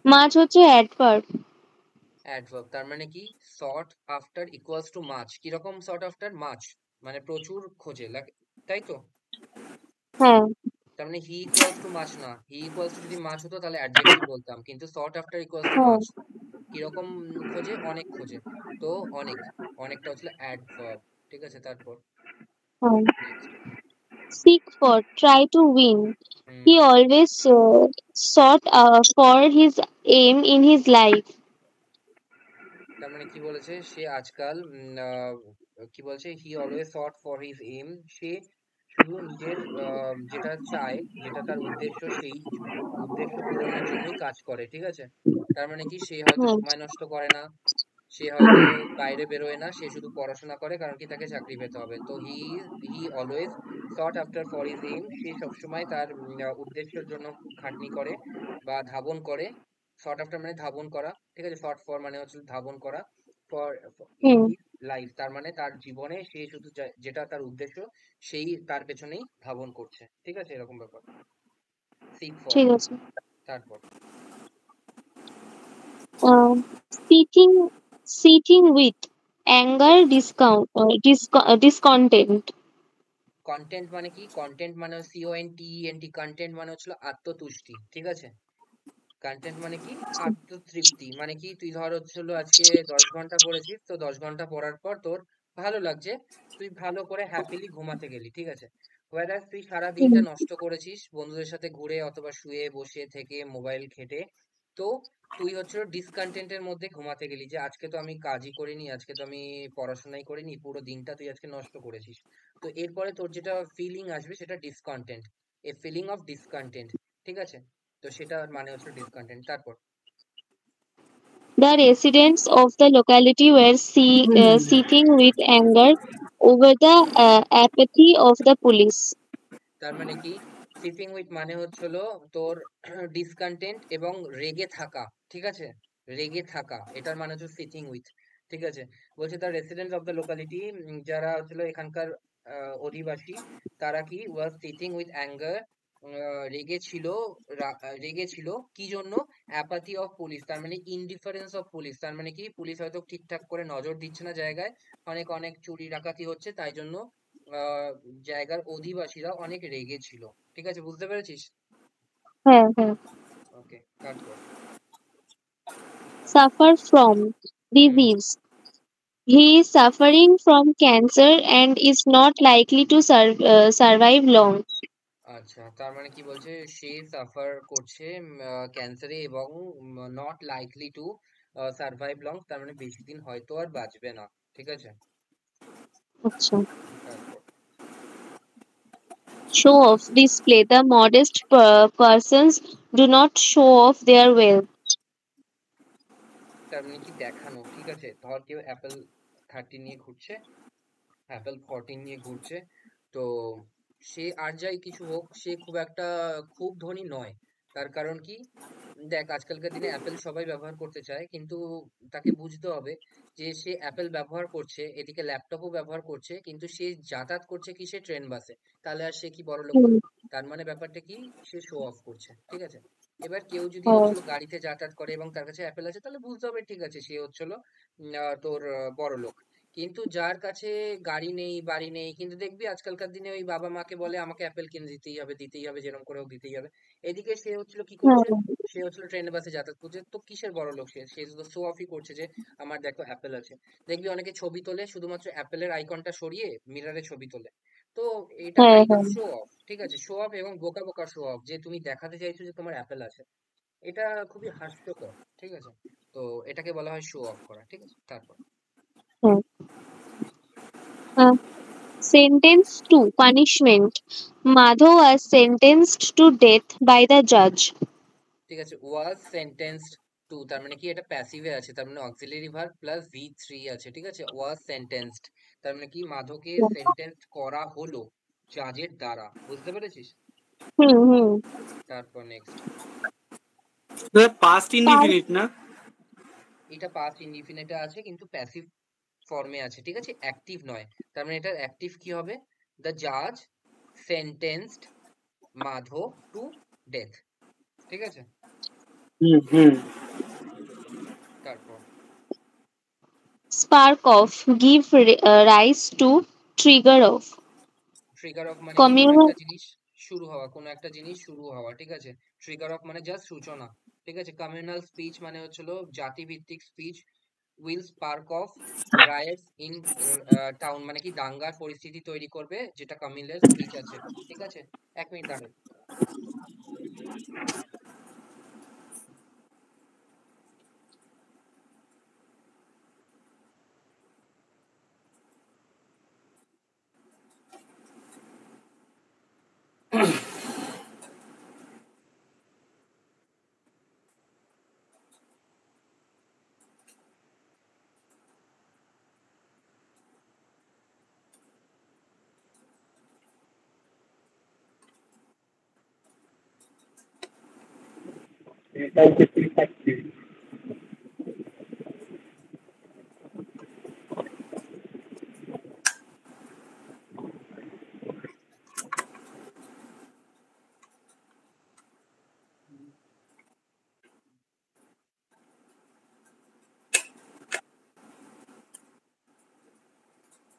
মাছ হচ্ছে অ্যাডভার্ব। অ্যাডভার্ব, তার মানে কি সট আফটার ইকুয়ালস টু মাছ, কিরকম সট আফটার? মাছ মানে প্রচুর খোঁজে লাগে, তাই তো? হ্যাঁ তার মানে হি ইকুয়ালস টু মাছ না, হি ইকুয়ালস টু যদি মাছ হতো তাহলে অ্যাডজেক্টিভ বলতাম, কিন্তু সট আফটার ইকুয়ালস টু হ্যাঁ মাছ, কিরকম খোঁজে? অনেক খোঁজে, তো অনেক, অনেকটা হচ্ছে অ্যাডভার্ব, ঠিক আছে? তারপর হ্যাঁ। Next. Seek for, try to win. Hmm, He always sought for his aim in his life. তার মানে কি বলেছে? সে আজকাল কি বলছে? He always sought for his aim, সে শুধু নিজের যেটা চায়, যেটা তার উদ্দেশ্য, সেই উদ্দেশ্য পূরণের জন্যই কাজ করে, ঠিক আছে? তার মানে কি সে হয়তো হ্যাঁ সময় নষ্ট করে না, সে হয়তো বাইরে বেরোয় না, সে শুধু পড়াশোনা করে, কারণ কি তাকে চাকরি পেতে হবে। তো he always sought after for his aim, সে সবসময় তার উদ্দেশ্যের জন্য খাটনি করে বা ধাবন করে। সট আফটার মানে ধাবন করা, ঠিক আছে? শর্ট ফর মানে হচ্ছে ধাবন করা, for in hmm his life, তার মানে তার জীবনে সে শুধু যেটা তার উদ্দেশ্য, সেই তার পেছনেই ধাবন করছে, ঠিক আছে? এরকম ব্যাপার। Seek for. ঠিক আছে। তারপর Sitting sitting with anger, discontent. Content মানে কি? কন্টেন্ট মানে CONTENT, কন্টেন্ট মানে হচ্ছিল আত্মতুষ্টি, ঠিক আছে? কন্টেন্ট মানে কি? আত্মতৃপ্তি। মানে কি? তুই ধর হচ্ছিল আজকে 10 ঘন্টা পড়েছিস, তো 10 ঘন্টা পড়ার পর তোর ভালো লাগছে, তুই ভালো করে হ্যাপিলি ঘুমাতে গেলি, ঠিক আছে? whereas তুই সারা হুম দিনটা নষ্ট করেছিস বন্ধুদের সাথে ঘুরে অথবা শুয়ে বসে থেকে মোবাইল ঘেটে, তো তুই হচ্ছিল ডিসকন্টেন্টের মধ্যে ঘুমাতে গেলি, যে আজকে তো আমি কাজই করিনি, আজকে তো আমি পড়াশোনাই করিনি, পুরো দিনটা তুই আজকে নষ্ট করেছিস। তো এরপরে তোর যেটা ফিলিং আসবে সেটা discontent, a feeling of discontent, ঠিক আছে? তো সেটার মানে হচ্ছে ডিসকন্টেন্ট। তারপর The residents of the locality were seething with anger over the apathy of the police. তার মানে কি? সিপিং উইথ মানে হচ্ছিল তোর ডিসকন্টেন্ট এবং রেগে থাকা, ঠিক আছে? রেগে থাকা, এটার মানে হচ্ছে সিটিং উইথ, ঠিক আছে? বলছে the residents of the locality, যারা হচ্ছিল এখানকার অধিবাসী, তারা কি ওয়াজ সিটিং উইথ অ্যাঙ্গার, রেগে ছিল, রেগে ছিল কি জন্য? অ্যাপাথি অফ পুলিশ, তার মানে ইনডিফারেন্স অফ পুলিশ, তার মানে কি পুলিশ হয়তো ঠিকঠাক করে নজর দিচ্ছে না জায়গায়, অনেক অনেক চুরি ডাকাতি হচ্ছে, তাই জন্য আহ জায়গার অধিবাসীরা অনেক রেগে ছিল, ঠিক আছে? বুঝতে পেরেছিস? হ্যাঁ হ্যাঁ। ওকে, কাট কর। Suffer from hmm, disease. He is suffering from cancer and is not likely to survive long. আচ্ছা, তার মানে কি বলছে? সে সাফার করছে ক্যান্সারে এবং not likely to survive long, তার মানে বেশি দিন হয়তো আর বাঁচবে না, ঠিক আছে? আচ্ছা। তারপর Show off, display. The modest persons do not show off their wealth. তার মানে কি? দেখানো, ঠিক আছে? ধর কেউ অ্যাপেল 13 নিয়ে ঘুরছে, অ্যাপেল 14 নিয়ে ঘুরছে, তো সে আর যাই কিছু হোক, সে খুব একটা খুব ধনী নয়। তার কারণ কি? দেখ, আজকালকার দিনে অ্যাপেল সবাই ব্যবহার করতে চায়, কিন্তু তাকে বুঝতে হবে যে সে অ্যাপেল ব্যবহার করছে, এদিকে ল্যাপটপও ব্যবহার করছে, কিন্তু সে যাতায়াত করছে কি? সে ট্রেন বাসে, তাহলে আর সে কি বড়লোক হুম, হলো? তার মানে ব্যাপারটা কি? সে শো অফ করছে, ঠিক আছে? এবার কেউ যদি হ্যাঁ হচ্ছিল গাড়িতে যাতায়াত করে এবং তার কাছে অ্যাপেল আছে, তাহলে বুঝতে হবে ঠিক আছে সে হচ্ছিল তোর বড়লোক। কিন্তু যার কাছে গাড়ি নেই, বাড়ি নেই, কিন্তু দেখবি আজকালকার দিনে ওই বাবা মাকে বলে আমাকে অ্যাপেল কিনে দিতেই হবে, দিতেই হবে, যেরকম করে হোক দিতেই হবে। এদিকে সে হচ্ছিল কি হ্যাঁ করছে? সে হচ্ছিল ট্রেনে বাসে যাতায়াত করছে, তো কিসের বড় লোক সে? সে তো শো অফই করছে যে আমার দেখো অ্যাপেল আছে। দেখবি অনেকে ছবি তোলে শুধুমাত্র অ্যাপেলের আইকনটা সরিয়ে মিররে ছবি তোলে, তো এটা হ্যাঁ কাইন্ড অফ হ্যাঁ। শো অফ, ঠিক আছে? শো অফ এবং বোকা বোকা শো অফ, যে তুমি দেখাতে চাইছো যে তোমার অ্যাপেল আছে, এটা খুবই হাস্যকর, ঠিক আছে? তো এটাকে বলা হয় শো অফ করা, ঠিক আছে? তারপর হ্যাঁ। Sentenced to punishment. Madho was sentenced to death by the judge. ঠিক আছে, ওয়াজ সেন্টেন্সড টু, তার মানে কি? এটা প্যাসিভে আছে, তার মানে অক্সিলারি ভার্ব প্লাস V3 আছে, ঠিক আছে? ওয়াজ সেন্টেন্সড, তার মানে কি? মাধবকে সেন্টেন্স করা হলো জাজের দ্বারা, বুঝতে পেরেছিস? হুম হুম। তারপর নেক্সট। পাস্ট তার ইনডিফিনিট না? এটা পাস্ট ইনডিফিনিটে আছে কিন্তু প্যাসিভ ফর্মে আছে, ঠিক আছে? অ্যাক্টিভ নয়। তার মানে এটার অ্যাক্টিভ কি হবে? দ্য জাজ সেন্টেন্সড মাধব টু ডেথ, ঠিক আছে? হুম। তারপর Spark off. Give rise to. Trigger off. Trigger of মানে কি? কোনো Communal. একটা জিনিস শুরু হওয়া, কোনো একটা জিনিস শুরু হওয়া, ঠিক আছে? ট্রিগার অফ মানে জাস্ট সূচনা, ঠিক আছে? কমিউনাল স্পিচ মানে হচ্ছিল জাতিভিত্তিক speech. Will spark off riots in town মানে কি দাঙ্গার পরিস্থিতি তৈরি করবে, যেটা কমিউনাল স্পিচ আছে, ঠিক আছে? 1 মিনিট দাঁড়ান। কাউকে ফ্রি থাকছি।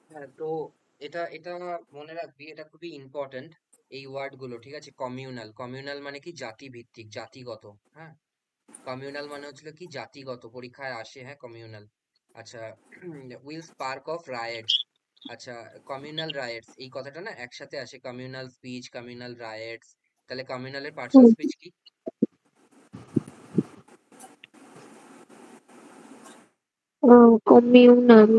হ্যাঁ, তো এটা এটা মনে রাখবি, এটা খুবই ইম্পর্ট্যান্ট এই ওয়ার্ড গুলো, ঠিক আছে? কমিউনাল, কমিউনাল মানে কি জাতিভিত্তিক, জাতিগত। হ্যাঁ, কমিউনাল মানে হচ্ছিল কি জাতিগত, পরীক্ষায় আসে, হ্যাঁ, কমিউনাল। আচ্ছা, উইল স্পার্ক অফ রায়েটস। আচ্ছা, কমিউনাল রায়েটস এই কথাটা না একসাথে আসে, কমিউনাল স্পিচ, কমিউনাল রায়েটস। তাহলে কমিউনালের পার্টস অফ স্পিচ কি? Communal.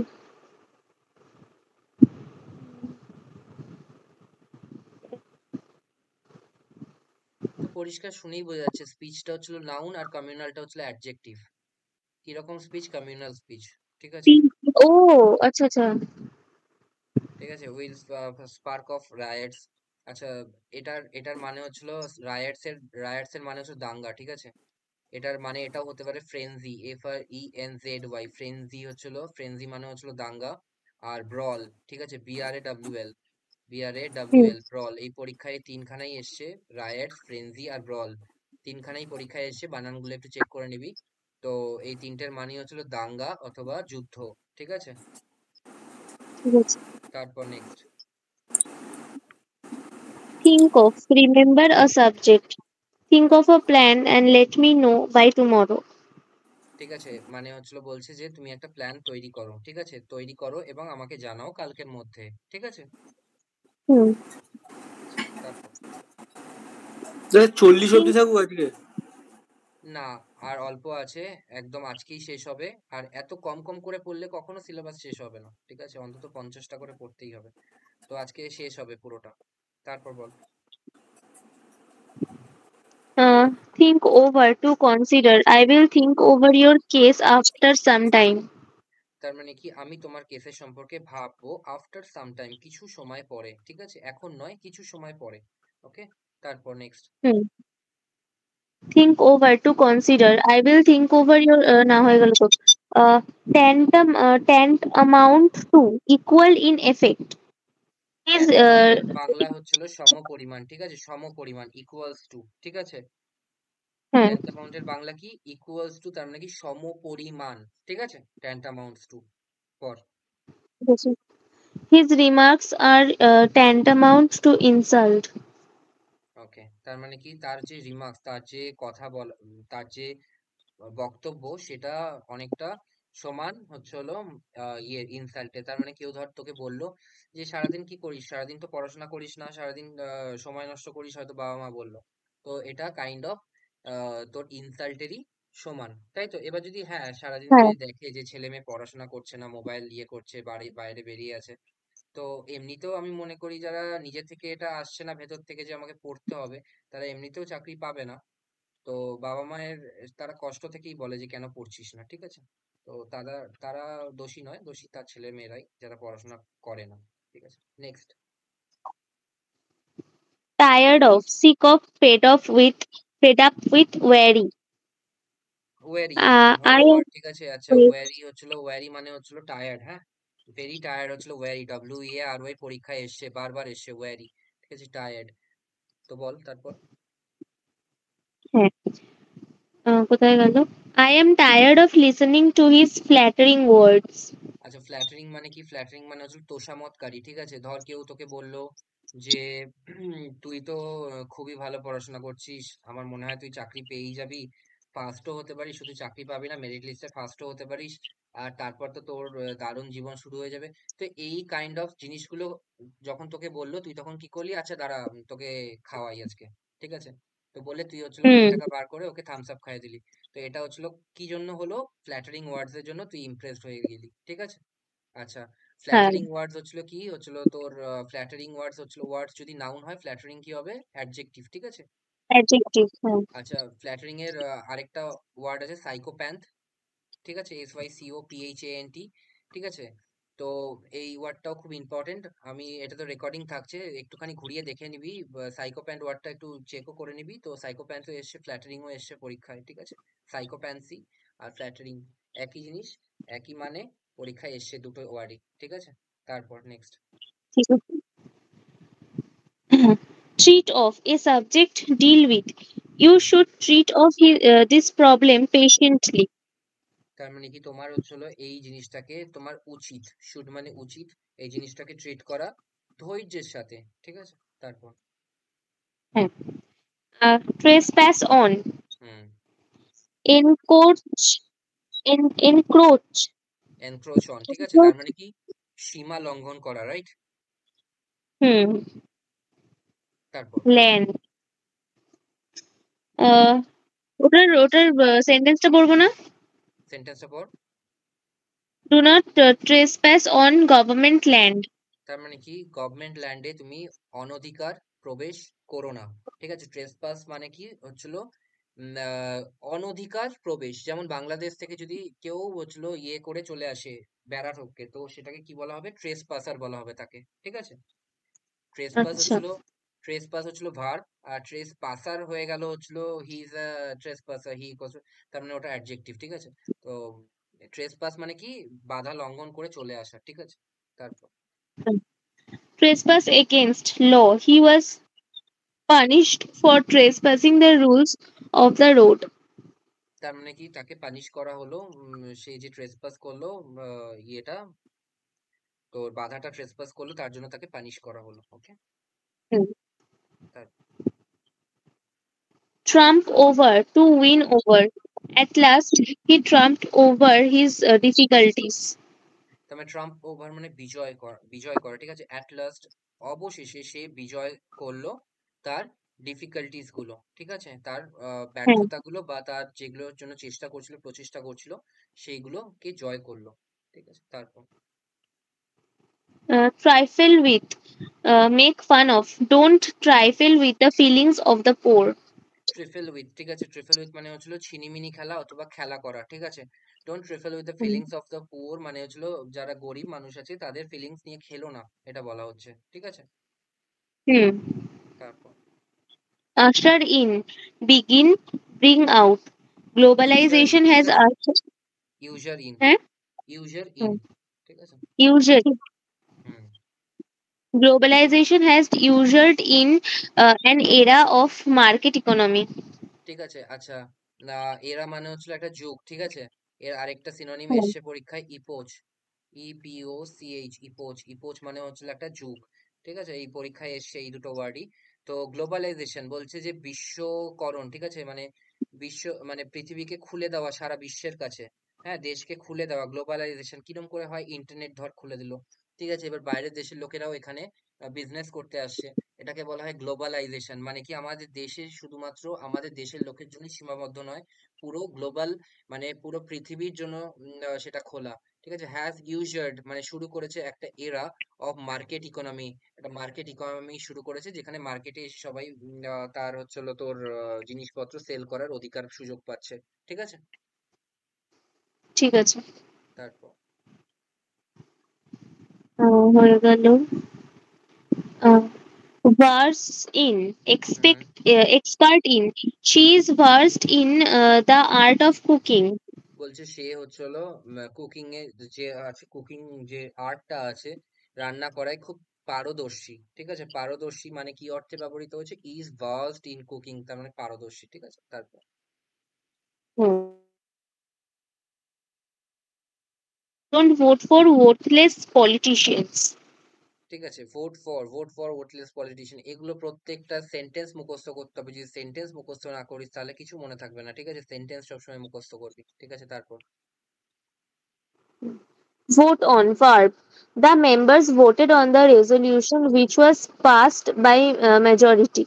তো পরিষ্কার শুনেই বোঝা যাচ্ছে স্পিচটা হচ্ছিল নাউন আর কমিউনালটা হচ্ছিল অ্যাডজেক্টিভ। কিরকম স্পিচ? কমিউনাল স্পিচ, ঠিক আছে? Oh, আচ্ছা আচ্ছা। ঠিক আছে, উইল স্পার্ক অফ রায়টস। আচ্ছা, এটার মানে হচ্ছিল রায়টস এর মানে হচ্ছে দাঙ্গা, ঠিক আছে? এটার মানে এটাও হতে পারে ফ্রেনজি, FRENZY। ফ্রেনজি মানে হচ্ছিল দাঙ্গা। আর ব্রল, ঠিক আছে? হুম, ব্রল। এই পরীক্ষায় তিনখানাই এসছে, রায়টস, ফ্রেনজি আর ব্রল। তিনখানাই পরীক্ষায় এসছে, বানানগুলো একটু চেক করে নিবি। তো এই তিনটের মানে হচ্ছিল দাঙ্গা অথবা যুদ্ধ, ঠিক আছে? ঠিক আছে। তারপর next. Think of. Remember a subject. Think of a plan and let me know by tomorrow. ঠিক আছে, মানে হচ্ছিল বলছে যে তুমি একটা প্ল্যান তৈরি করো, ঠিক আছে? তৈরি করো এবং আমাকে জানাও কালকের মধ্যে, ঠিক আছে? হুম। আচ্ছা, তারপর 40 অব্দি Think. থাকুক আজকে। না, আর অল্প আছে, একদম আজকেই শেষ হবে। আর এত কম কম করে পড়লে কখনো সিলেবাস শেষ হবে না, ঠিক আছে? অন্তত 50টা করে পড়তেই হবে। তো আজকে শেষ হবে পুরোটা। তারপর বল। Think over to consider. I will think over your case after some time. তার মানে কি? আমি তোমার কেসের সম্পর্কে ভাববো আফটার সাম টাইম, কিছু সময় পরে, ঠিক আছে? এখন নয়, কিছু সময় পরে। ওকে, তারপর next. Hmm. Think over to consider. I will think over your না হয়ে গেল তো। Tantamount to. Equal in effect. Is ট্যান্টামাউন্টের Bangla হচ্ছিল সমপরিমাণ, ঠিক আছে? সমপরিমাণ, ইকুয়ালস টু, ঠিক আছে? হ্যাঁ, ট্যান্টামাউন্টের বাংলা কি? ইকুয়ালস টু, তার মানে কি সমপরিমাণ, ঠিক আছে? ট্যান্টামাউন্টস টু। পর। ঠিক আছে। His remarks are tantamount to insult. ওকে, তার মানে কি? তার যে রিমার্কস, তার যে কথা বলা, তার যে বক্তব্য, সেটা অনেকটা সমান হচ্ছে হলো ইনসাল্টে। তার মানে কেউ ধর তোকে বললো যে সারাদিন কি করিস, সারাদিন তো পড়াশোনা করিস না, সারাদিন সময় নষ্ট করিস, হয়তো বাবা মা বললো। তো এটা কাইন্ড অফ তোর ইনসাল্টেরই সমান, তাই তো? এবার যদি হ্যাঁ সারাদিন হ্যাঁ, যদি দেখে যে ছেলে মেয়ে পড়াশোনা করছে না, মোবাইল করছে, বাইরে বেরিয়ে আছে, তো এমনিতেও আমি মনে করি যারা নিজে থেকে এটা আসছে না ভেতর থেকে যে আমাকে পড়তে হবে, তারা এমনিতেও চাকরি পাবে না। তো বাবা মায়ের তারা কষ্ট থেকেই বলে যে কেন পড়ছিস না, ঠিক আছে? তো তারা তারা দোষী নয়, দোষী তার ছেলে মেয়েরাই যারা পড়াশোনা করে না, ঠিক আছে? Next. tired of, sick of, fed up with, weary. Worry, I ভালো am ওয়ার্ড, ঠিক আছে? আচ্ছা, with. ওয়ারি মানে হচ্ছিল টায়ার্ড, হ্যাঁ? ভেরি টায়ার্ড হচ্ছিল ওয়ারি, WEARY, পরীক্ষায় এসছে, বারবার এসছে ওয়ারি, ঠিক আছে? টায়ার্ড। তো বল তারপর। হ্যাঁ, কোথায় গেল? I am tired of listening to his flattering words. আচ্ছা, ফ্ল্যাটারিং মানে কি? ফ্ল্যাটারিং মানে হচ্ছে তোষামোদকারী, ঠিক আছে? ধর কেউ তোকে বললো যে তুই তো খুবই ভালো পড়াশোনা করছিস, আমার মনে হয় তুই চাকরি পেয়েই যাবি, ফার্স্টও হতে পারিস, শুধু চাকরি পাবি না, মেরিট লিস্টে ফার্স্টও হতে পারিস, আর তারপর তো তোর দারুণ জীবন শুরু হয়ে যাবে। তো এই কাইন্ড অফ জিনিসগুলো যখন তোকে বললো, তুই তখন কি করলি? আচ্ছা দাঁড়া, তোকে খাওয়াই আজকে, ঠিক আছে? তো বলে তুই হচ্ছিল হুম, 2 টাকা বার করে ওকে থামস আপ খাইয়ে দিলি। তো এটা হচ্ছিল কি জন্য হলো? ফ্ল্যাটারিং ওয়ার্ডস এর জন্য তুই ইমপ্রেসড হয়ে গেলি, ঠিক আছে? আচ্ছা, হ্যাঁ, ফ্ল্যাটারিং ওয়ার্ডস হচ্ছিল কি? হচ্ছিল তোর ফ্ল্যাটারিং ওয়ার্ডস হচ্ছিল, ওয়ার্ডস যদি নাউন হয়, ফ্ল্যাটারিং কি হবে? অ্যাডজেক্টিভ, ঠিক আছে? adjective, হ্যাঁ, আচ্ছা, ফ্ল্যাটারিং এর আরেকটা ওয়ার্ড আছে সাইকোপ্যান্থ, ঠিক আছে? SYCOPHANT, ঠিক আছে? তো এই ওয়ার্ডটাও খুব ইম্পর্টেন্ট। আমি এটা তো রেকর্ডিং থাকছে, একটুখানি ঘুরিয়ে দেখে নিবি, সাইকোপ্যান্থ ওয়ার্ডটা একটু চেকও করে নিবি। তো সাইকোপ্যান্থও এসছে, ফ্ল্যাটারিংও এসছে পরীক্ষায়, ঠিক আছে? সাইকোপ্যান্সি আর ফ্ল্যাটারিং একই জিনিস, একই মানে, পরীক্ষায় এসছে দুটো ওয়ার্ডই, ঠিক আছে? তারপর নেক্সট। ঠিক আছে। Treat of a subject, deal with. You should treat of this problem patiently. তার মানে কি? তোমার হচ্ছিল এই জিনিসটাকে, তোমার উচিত, শুড মানে উচিত, এই জিনিসটাকে ট্রিট করা ধৈর্যের সাথে, ঠিক আছে? তারপর হ্যাঁ, trespass on, hmm, encroach, encroach, encroach on, ঠিক আছে? তার মানে কি? সীমা লঙ্ঘন করা, রাইট? হুম, তারপর land. আহ, ওটার সেন্টেন্সটা পড়বো না? সেন্টেন্সটা পর। Do not trespass on government land. তার মানে কি? গভর্নমেন্ট ল্যান্ডে তুমি অনধিকার প্রবেশ করো না, ঠিক আছে? ট্রেসপাস মানে কি হচ্ছিল? অনধিকার প্রবেশ। যেমন বাংলাদেশ থেকে যদি কেউ হচ্ছিল ইয়ে করে চলে আসে, বেড়া টপকে, তো সেটাকে কি বলা হবে? ট্রেসপাসার বলা হবে তাকে, ঠিক আছে? ট্রেসপাস আচ্ছা, হচ্ছিল, ট্রেসপাস হচ্ছিল ভার্ব, আর ট্রেসপাসার হয়ে গেল হচ্ছিল he is a ট্রেসপাসার, he equals, তার মানে ওটা অ্যাডজেক্টিভ, ঠিক আছে? তো ট্রেসপাস মানে কি? বাধা লঙ্ঘন করে চলে আসা, ঠিক আছে? তারপর trespass against law. He was punished for trespassing the rules of the road. তার মানে কি? তাকে পানিশ করা হলো, সেই যে ট্রেসপাস করলো, ইয়েটা, তোর বাধাটা ট্রেসপাস করলো, তার জন্য তাকে পানিশ করা হলো, ওকে? হুম। তার Trump over, to win over. At last, he trumped over his difficulties. তার মানে ট্রাম্প ওভার মানে বিজয় করা, বিজয় করা, ঠিক আছে? অ্যাট লাস্ট, অবশেষে সে বিজয় করলো তার ডিফিকাল্টিস গুলো, ঠিক আছে? তার হ্যাঁ, ব্যর্থতাগুলো বা তার যেগুলোর জন্য চেষ্টা করছিল, প্রচেষ্টা করছিল, সেইগুলোকে জয় করলো, ঠিক আছে? তারপর trifle with, make fun of. Don't trifle with the feelings of the poor. Trifle with, ঠিক আছে? ট্রিফল উইথ মানে হচ্ছিল ছিনিমিনি খেলা অথবা খেলা করা, ঠিক আছে? Don't trifle with the hmm, feelings of the poor মানে হচ্ছিল যারা গরিব মানুষ আছে তাদের ফিলিংস নিয়ে খেলো না, এটা বলা হচ্ছে, ঠিক আছে? হুম। তারপর Usher in, begin, bring out. User in, Globalization ঠিক has আছে? ushered, ইউজার ইন, হ্যাঁ, ইউজার ইন, হুম, ঠিক আছে? usually. Hmm, Globalization has ushered in an era of market economy. ঠিক আছে। আচ্ছা, না, এরা মানে হচ্ছিল একটা যুগ, ঠিক আছে? এর আরেকটা সিনোনিম হুম, এসছে পরীক্ষায়, ইপোচ, EPOCH, ইপোচ, ইপোচ মানে হচ্ছিল একটা যুগ, ঠিক আছে? এই পরীক্ষায় এসছে এই দুটো ওয়ার্ডই। তো গ্লোবালাইজেশন বলছে যে বিশ্বকরণ, ঠিক আছে? মানে বিশ্ব মানে পৃথিবীকে খুলে দেওয়া সারা বিশ্বের কাছে, হ্যাঁ, দেশকে খুলে দেওয়া। গ্লোবালাইজেশন কিরকম করে হয়? ইন্টারনেট ধর খুলে দিল, ঠিক আছে? এবার বাইরের দেশের লোকেরাও এখানে বিজনেস করতে আসছে, এটাকে বলা হয় গ্লোবালাইজেশন। মানে কি? আমাদের দেশে শুধুমাত্র আমাদের দেশের লোকের জন্য সীমাবদ্ধ নয়, পুরো গ্লোবাল মানে পুরো পৃথিবীর জন্য সেটা খোলা, ঠিক আছে? হ্যাজ ইউজার্ড মানে শুরু করেছে একটা এরা অফ মার্কেট ইকোনমি, একটা মার্কেট ইকোনমি শুরু করেছে, যেখানে মার্কেটে এসে সবাই তার হচ্ছে হলো তোর জিনিসপত্র সেল করার অধিকার সুযোগ পাচ্ছে, ঠিক আছে? ঠিক আছে। তারপর হয়ে গেল। Verse in, hmm, expert in. She is versed in the art of cooking. বলছে সে হচ্ছে হলো কুকিং এ যে আছে, কুকিং যে আর্টটা আছে, রান্না করায় খুব পারদর্শী, ঠিক আছে? পারদর্শী মানে কি অর্থে ব্যবহৃত হচ্ছে? ইজ ভার্সড ইন কুকিং, তার মানে পারদর্শী, ঠিক আছে? তারপর হুম। Don't vote for worthless politicians. ঠিক আছে, ভোট ফর ওটলেস পলিটিশিয়ান, এগুলো প্রত্যেকটা সেন্টেন্স মুখস্থ করতে হবে। যদি সেন্টেন্স মুখস্থ না করিস তাহলে কিছু মনে থাকবে না, ঠিক আছে? সেন্টেন্স সবসময় মুখস্থ করবি, ঠিক আছে? তারপর Vote on verb. The members voted on the resolution which was passed by majority.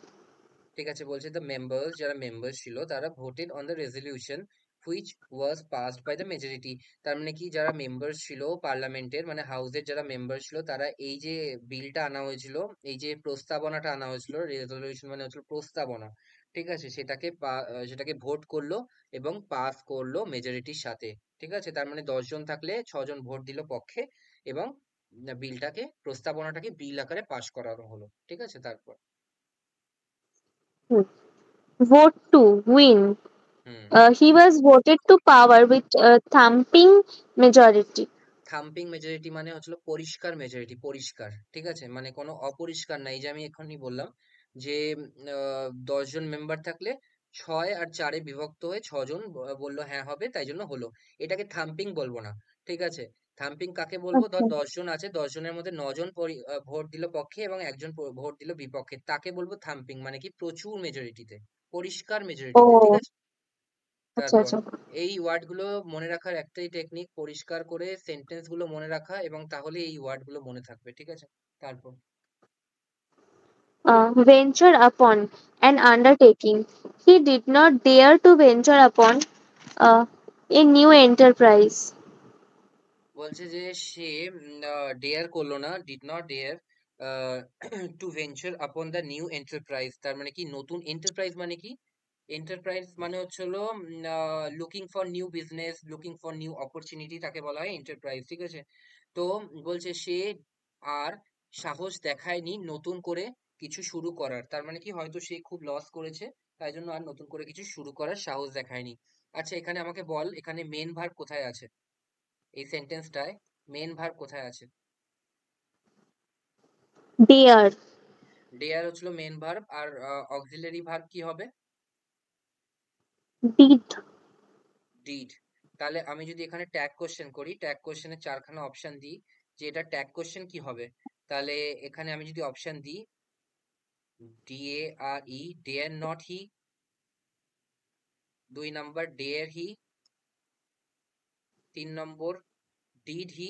ঠিক আছে, বলছে দ্য মেম্বার্স, যারা মেম্বার ছিল তারা voted on the resolution which was passed by the majority. তার মানে কি, যারা মেম্বার ছিল পার্লামেন্টের, মানে হাউসের যারা মেম্বার ছিল, তারা এই যে বিলটা আনা হয়েছিল, এই যে প্রস্তাবনাটা আনা হয়েছিল, রেজলিউশন মানে হচ্ছিল প্রস্তাবনা, ঠিক আছে? সেটাকে ভোট করলো এবং পাস করলো মেজরিটির সাথে, ঠিক আছে? তার মানে 10 জন থাকলে 6 জন ভোট দিল পক্ষে, এবং প্রস্তাবনাটাকে বিল আকারে পাস করানো হলো, ঠিক আছে? তারপর Hmm. Vote to win. Hmm, He was voted to power with a thumping majority. Thumping majority মানে হচ্ছিল পরিষ্কার মেজরিটি, পরিষ্কার, ঠিক আছে? মানে কোনো অপরিষ্কার নাই। যে আমি এখনই বললাম যে 10 জন মেম্বার থাকলে 6 আর 4-এ বিভক্ত হয়ে 6 জন বললো হ্যাঁ হবে, তাই জন্য হলো। এটাকে থাম্পিং বলবো না, ঠিক আছে? থাম্পিং কাকে বলবো? ধর Okay. 10 জন আছে, 10 জনের মধ্যে 9 জন ভোট দিল পক্ষে এবং একজন ভোট দিল বিপক্ষে, তাকে বলবো থাম্পিং, মানে কি প্রচুর মেজরিটিতে, পরিষ্কার মেজরিটিতে, ঠিক Oh, আছে? আচ্ছা তারপর আচ্ছা। এই ওয়ার্ড গুলো মনে রাখার একটাই টেকনিক, পরিষ্কার করে সেন্টেন্স গুলো মনে রাখা, এবং তাহলে এই ওয়ার্ড গুলো মনে থাকবে, ঠিক আছে? তারপর Venture upon an undertaking. He did not dare to venture upon uh, a new enterprise. বলছে যে সে ডেয়ার করলো না, did not dare to venture upon the new enterprise. তার মানে কি, নতুন এন্টারপ্রাইজ মানে কি? এন্টারপ্রাইজ মানে হচ্ছে হলো looking for new business, looking for new opportunity, তাকে বলা হয় এন্টারপ্রাইজ, ঠিক আছে? তো বলছে সে আর সাহস দেখায়নি নতুন করে কিছু শুরু করার। তার মানে কি, হয়তো সে খুব লস করেছে, তাই জন্য আর নতুন করে কিছু শুরু করার সাহস দেখায়নি। আচ্ছা, এখানে আমাকে বল, এখানে মেন ভার্ব কোথায় আছে? এই সেন্টেন্সটায় মেন ভার্ব কোথায় আছে? Dare. ডেয়ার হচ্ছিল মেন ভার্ব, আর অক্সিলারি ভার্ব কি হবে? Did. ডিড। তাহলে আমি যদি এখানে ট্যাগ কোশ্চেন করি, ট্যাগ কোশ্চেনে 4খানা অপশন দিই যে এটা ট্যাগ কোশ্চেন কি হবে, তাহলে এখানে আমি যদি অপশন দিই DARE, dare not he, 2 number dare he, 3 number did he,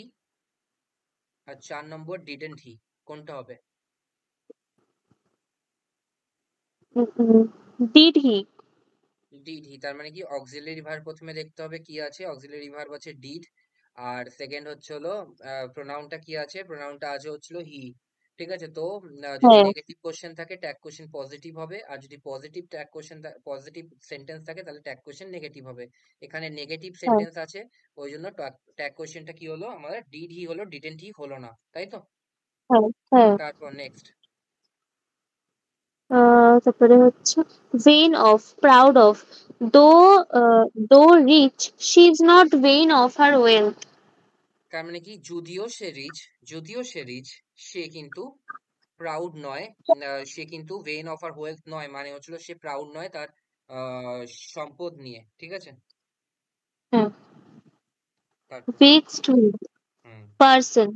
আর 4 নম্বর ডিডেন্ট হি, কোনটা হবে? Did he? ডিড হি, তার মানে কি অক্সিলারি ভার্ব প্রথমে দেখতে হবে কি আছে, অক্সিলারি ভার্ব আছে ডিড, আর সেকেন্ড হচ্ছে হলো প্রোনাউনটা কি আছে, প্রোনাউনটা আছে হচ্ছিল হি, ঠিক আছে? তো যদি হ্যাঁ, নেগেটিভ কোশ্চেন থাকে ট্যাগ কোশ্চেন পজিটিভ হবে, আর যদি পজিটিভ সেন্টেন্স থাকে তাহলে ট্যাগ কোশ্চেন নেগেটিভ হবে। এখানে নেগেটিভ হ্যাঁ, সেন্টেন্স আছে, ওই জন্য ট্যাগ কোশ্চেনটা কি হলো আমাদের, ডিড হি হলো, ডিডেন্ট হি হলো না, তাই তো? হ্যাঁ, হ্যাঁ। তারপর নেক্সট, তারপরে হচ্ছে vain of, proud of. Though rich, she is not vain of her wealth. তার মানে কি, যদিও সে রিচ, সে কিন্তু প্রাউড নয়। সে কিন্তু ভেইন অফ আর ওয়েলথ নয়, মানে হচ্ছিল সে প্রাউড নয় তার আহ, সম্পদ নিয়ে, ঠিক আছে? হ্যাঁ, তারপর vexed with, hmm, person.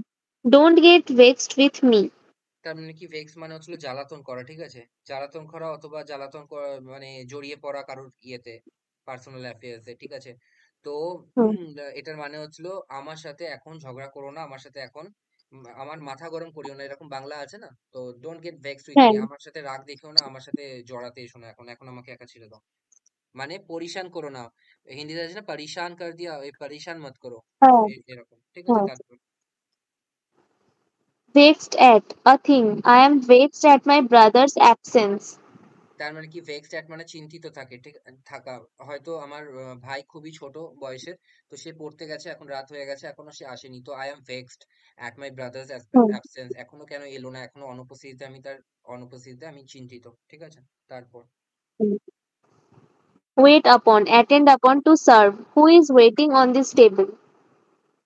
Don't get vexed with me. তার মানে কি, ভেক্স মানে হচ্ছিল জ্বালাতন করা, ঠিক আছে? জ্বালাতন করা অথবা মানে জড়িয়ে পড়া কারোর ইয়েতে, পার্সোনাল অ্যাফেয়ার্সে, ঠিক আছে? তো হুম, এটার মানে হচ্ছিল আমার সাথে এখন ঝগড়া করো না, আমার সাথে এখন আমার মাথা গরম করিও না, এরকম বাংলা আছে না? তো don't get vexed with me, হ্যাঁ, আমার সাথে রাগ দেখিও না, আমার সাথে জড়াতে এসো না, এখন এখন আমাকে একা ছেড়ে দাও, মানে পরিশান করো না। হিন্দিতে আছে না, পরিশান কর দিয়া, ওই পরিশান মত করো, হ্যাঁ, এরকম, ঠিক আছে? হ্যাঁ। তারপর Vexed at a thing. I am vexed at my brother's absence. তার মানে কি, ভেক্সড অ্যাট মানে চিন্তিত থাকে, ঠিক থাকা। হয়তো আমার ভাই খুবই ছোট বয়সের, তো সে পড়তে গেছে, এখন রাত হয়ে গেছে, এখনো সে আসেনি, তো I am vexed at my brothers hmm, absence, এখনো কেন এলো না, এখনো অনুপস্থিতিতে আমি চিন্তিত, ঠিক আছে? তারপর হুম। Wait upon, attend upon, to serve. Who is waiting on this table?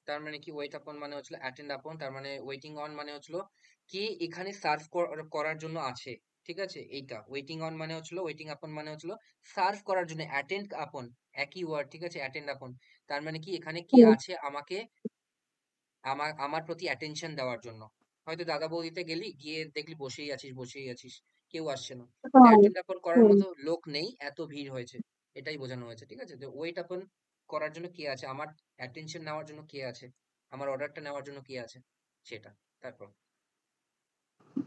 তার মানে কি ওয়েট আপন মানে হচ্ছিল অ্যাটেন্ড আপন, তার মানে ওয়েটিং অন মানে হচ্ছিল কি এখানে সার্ভ করার জন্য আছে, ঠিক আছে। এইটা ওয়েটিং অন মানে হচ্ছিল, ওয়েটিং আপন মানে হচ্ছিল সার্ভ করার জন্য, অ্যাটেন্ড আপন একই ওয়ার্ড, ঠিক আছে, অ্যাটেন্ড আপন। তার মানে কি এখানে কি হুম, আছে, আমাকে আমার প্রতি অ্যাটেনশন দেওয়ার জন্য। হয়তো দাদা বৌদিতে গেলি, গিয়ে দেখলি বসেই আছিস, কেউ আসছে না, তো হুম, অ্যাটেন্ড আপন করার হুম। মতো লোক নেই, এত ভিড় হয়েছে, এটাই বোঝানো হয়েছে, ঠিক আছে। তো ওয়েট আপন করার জন্য কে আছে, আমার অ্যাটেনশন নেওয়ার জন্য কে আছে, আমার অর্ডারটা নেওয়ার জন্য কে আছে, সেটা। তারপর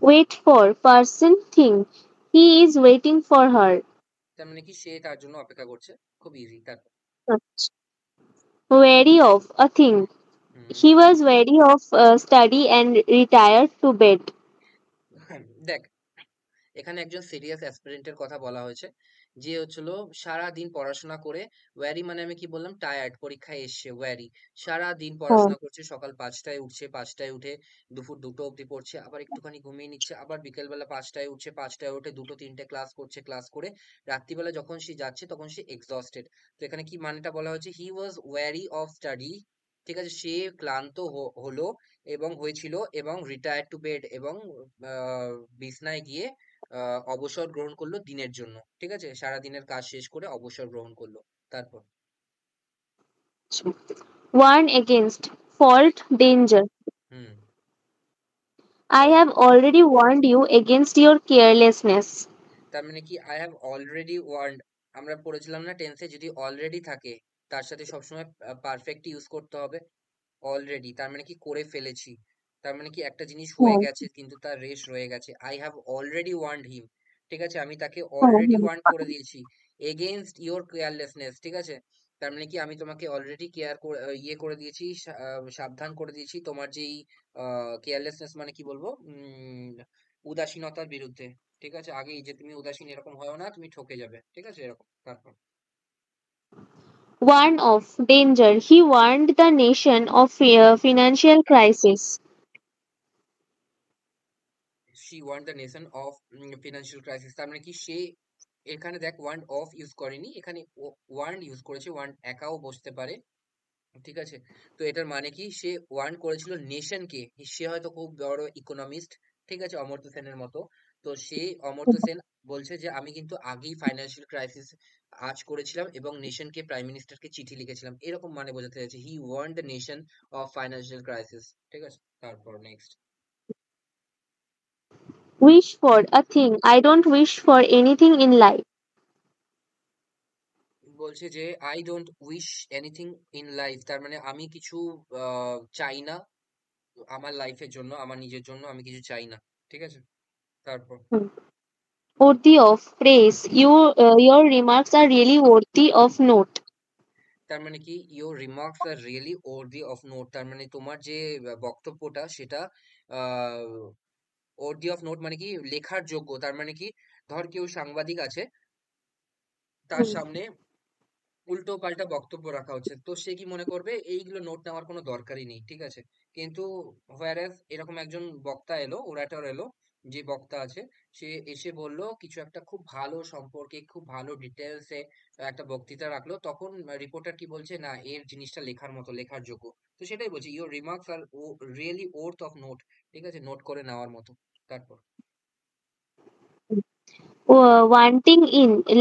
Wait for person thing. He is waiting for her. তার মানে কি সে তার জন্য অপেক্ষা করছে, খুব ইজি। তারপর Wary of a thing. Hmm He was wary of study and retired to bed. দেখ, এখানে একজন সিরিয়াস অ্যাসপিরেন্টের কথা বলা হয়েছে, যে হচ্ছিল সারা দিন পড়াশোনা করে, ওয়ারি মানে আমি কি বললাম, টায়ার্ড, পরীক্ষায় এসছে, ওয়ারি সারা দিন হ্যাঁ, পড়াশোনা করছে, সকাল 5টায় উঠছে, 5টায় উঠে দুপুর 2টো অবধি পড়ছে, আবার একটুখানি ঘুমিয়ে নিচ্ছে, আবার বিকেলবেলা 5টায় উঠছে, 5টায় উঠে 2টো 3টে ক্লাস করছে, ক্লাস করে রাত্রিবেলা যখন সে যাচ্ছে তখন সে এক্সস্টেড। তো এখানে কি মানেটা বলা হয়েছে, হি ওয়াজ ওয়ারি অফ স্টাডি, ঠিক আছে, সে ক্লান্ত হলো এবং হয়েছিল, এবং রিটায়ার্ড টু বেড, এবং বিছনায় গিয়ে অবসর গ্রহণ করলো দিনের জন্য, ঠিক আছে, সারা দিনের কাজ শেষ করে অবসর গ্রহণ করলো। তারপর warn against fault danger. Hmm I ball. have already warned you against your carelessness. তার মানে কি আই হ্যাভ অলরেডি ওয়ার্নড, আমরা পড়েছিলাম না টেন্সে, যদি অলরেডি থাকে তার সাথে সবসময় পারফেক্ট ইউজ করতে হবে। অলরেডি তার মানে কি করে ফেলেছি, তার মানে কি একটা জিনিস হয়ে হ্যাঁ, গেছে কিন্তু তার রেশ রয়ে গেছে। আই হ্যাভ অলরেডি ওয়ার্নড হিম, ঠিক আছে, আমি তাকে হ্যাঁ, অলরেডি হ্যাঁ। ওয়ার্ন করে দিয়েছি। এগেইনস্ট ইওর কেয়ারলেসনেস, ঠিক আছে, তার মানে কি আমি তোমাকে অলরেডি ইয়ে করে দিয়েছি, সাবধান করে দিয়েছি তোমার যেই কেয়ারলেসনেস মানে কি বলবো, উদাসীনতার বিরুদ্ধে, ঠিক আছে, আগেই যে তুমি উদাসীন এরকম হয়েও না, তুমি ঠকে যাবে, ঠিক আছে, এরকম। তারপর Warn of danger. He warned the nation of financial crisis. she warned the nation of financial crisis, তার মানে কি সে, এখানে দেখ ওয়ার্ড অফ ইউজ করেনি, এখানে ওয়ার্ড ইউজ করেছে, ওয়ার্ড একাও বসতে পারে, ঠিক আছে। তো এটার মানে কি সে ওয়ার্ন করেছিল নেশনকে, সে হয়তো খুব বড় ইকোনমিস্ট, ঠিক আছে, অমর্ত্য সেনের মতো। তো সে অমর্ত্য সেন বলছে যে আমি কিন্তু আগেই ফাইন্যান্সিয়াল ক্রাইসিস আজ করেছিলাম এবং নেশনকে, প্রাইম মিনিস্টারকে চিঠি লিখেছিলাম, এরকম মানে বোঝাতে চাইছে, he warn the nation of financial crisis, ঠিক আছে। তারপর next Wish for a thing. I don't wish for anything in life. বলছে যে I don't wish anything in life, তার মানে আমি কিছু চাই না আমার লাইফের জন্য, আমার নিজের জন্য আমি কিছু চাই না, ঠিক আছে। তারপর Worthy of praise. Your remarks are really worthy of note. তার মানে কি your remarks are really worthy of note, তার মানে তোমার যে বক্তব্যটা সেটা ওর্দি অফ নোট মানে কি লেখার যোগ্য, তার মানে কি ধর কেউ সাংবাদিক আছে, তার হুম, সামনে উল্টো পাল্টা বক্তব্য রাখা হচ্ছে, তো সে কি মনে করবে এইগুলো নোট নেওয়ার কোনো দরকারই নেই, ঠিক আছে। কিন্তু হোয়ারাস এরকম একজন বক্তা এলো, ওরাটর এলো, যে বক্তা আছে, সে এসে বলল কিছু একটা খুব ভালো সম্পর্কে, খুব ভালো ডিটেলসে একটা বক্তৃতা রাখলো, তখন রিপোর্টার কি বলছে, না এর জিনিসটা লেখার মতো, লেখার যোগ্য। তো সেটাই বলছি, your remarks are really worth of note, ঠিক আছে, নোট করে নেওয়ার মতো। তারপর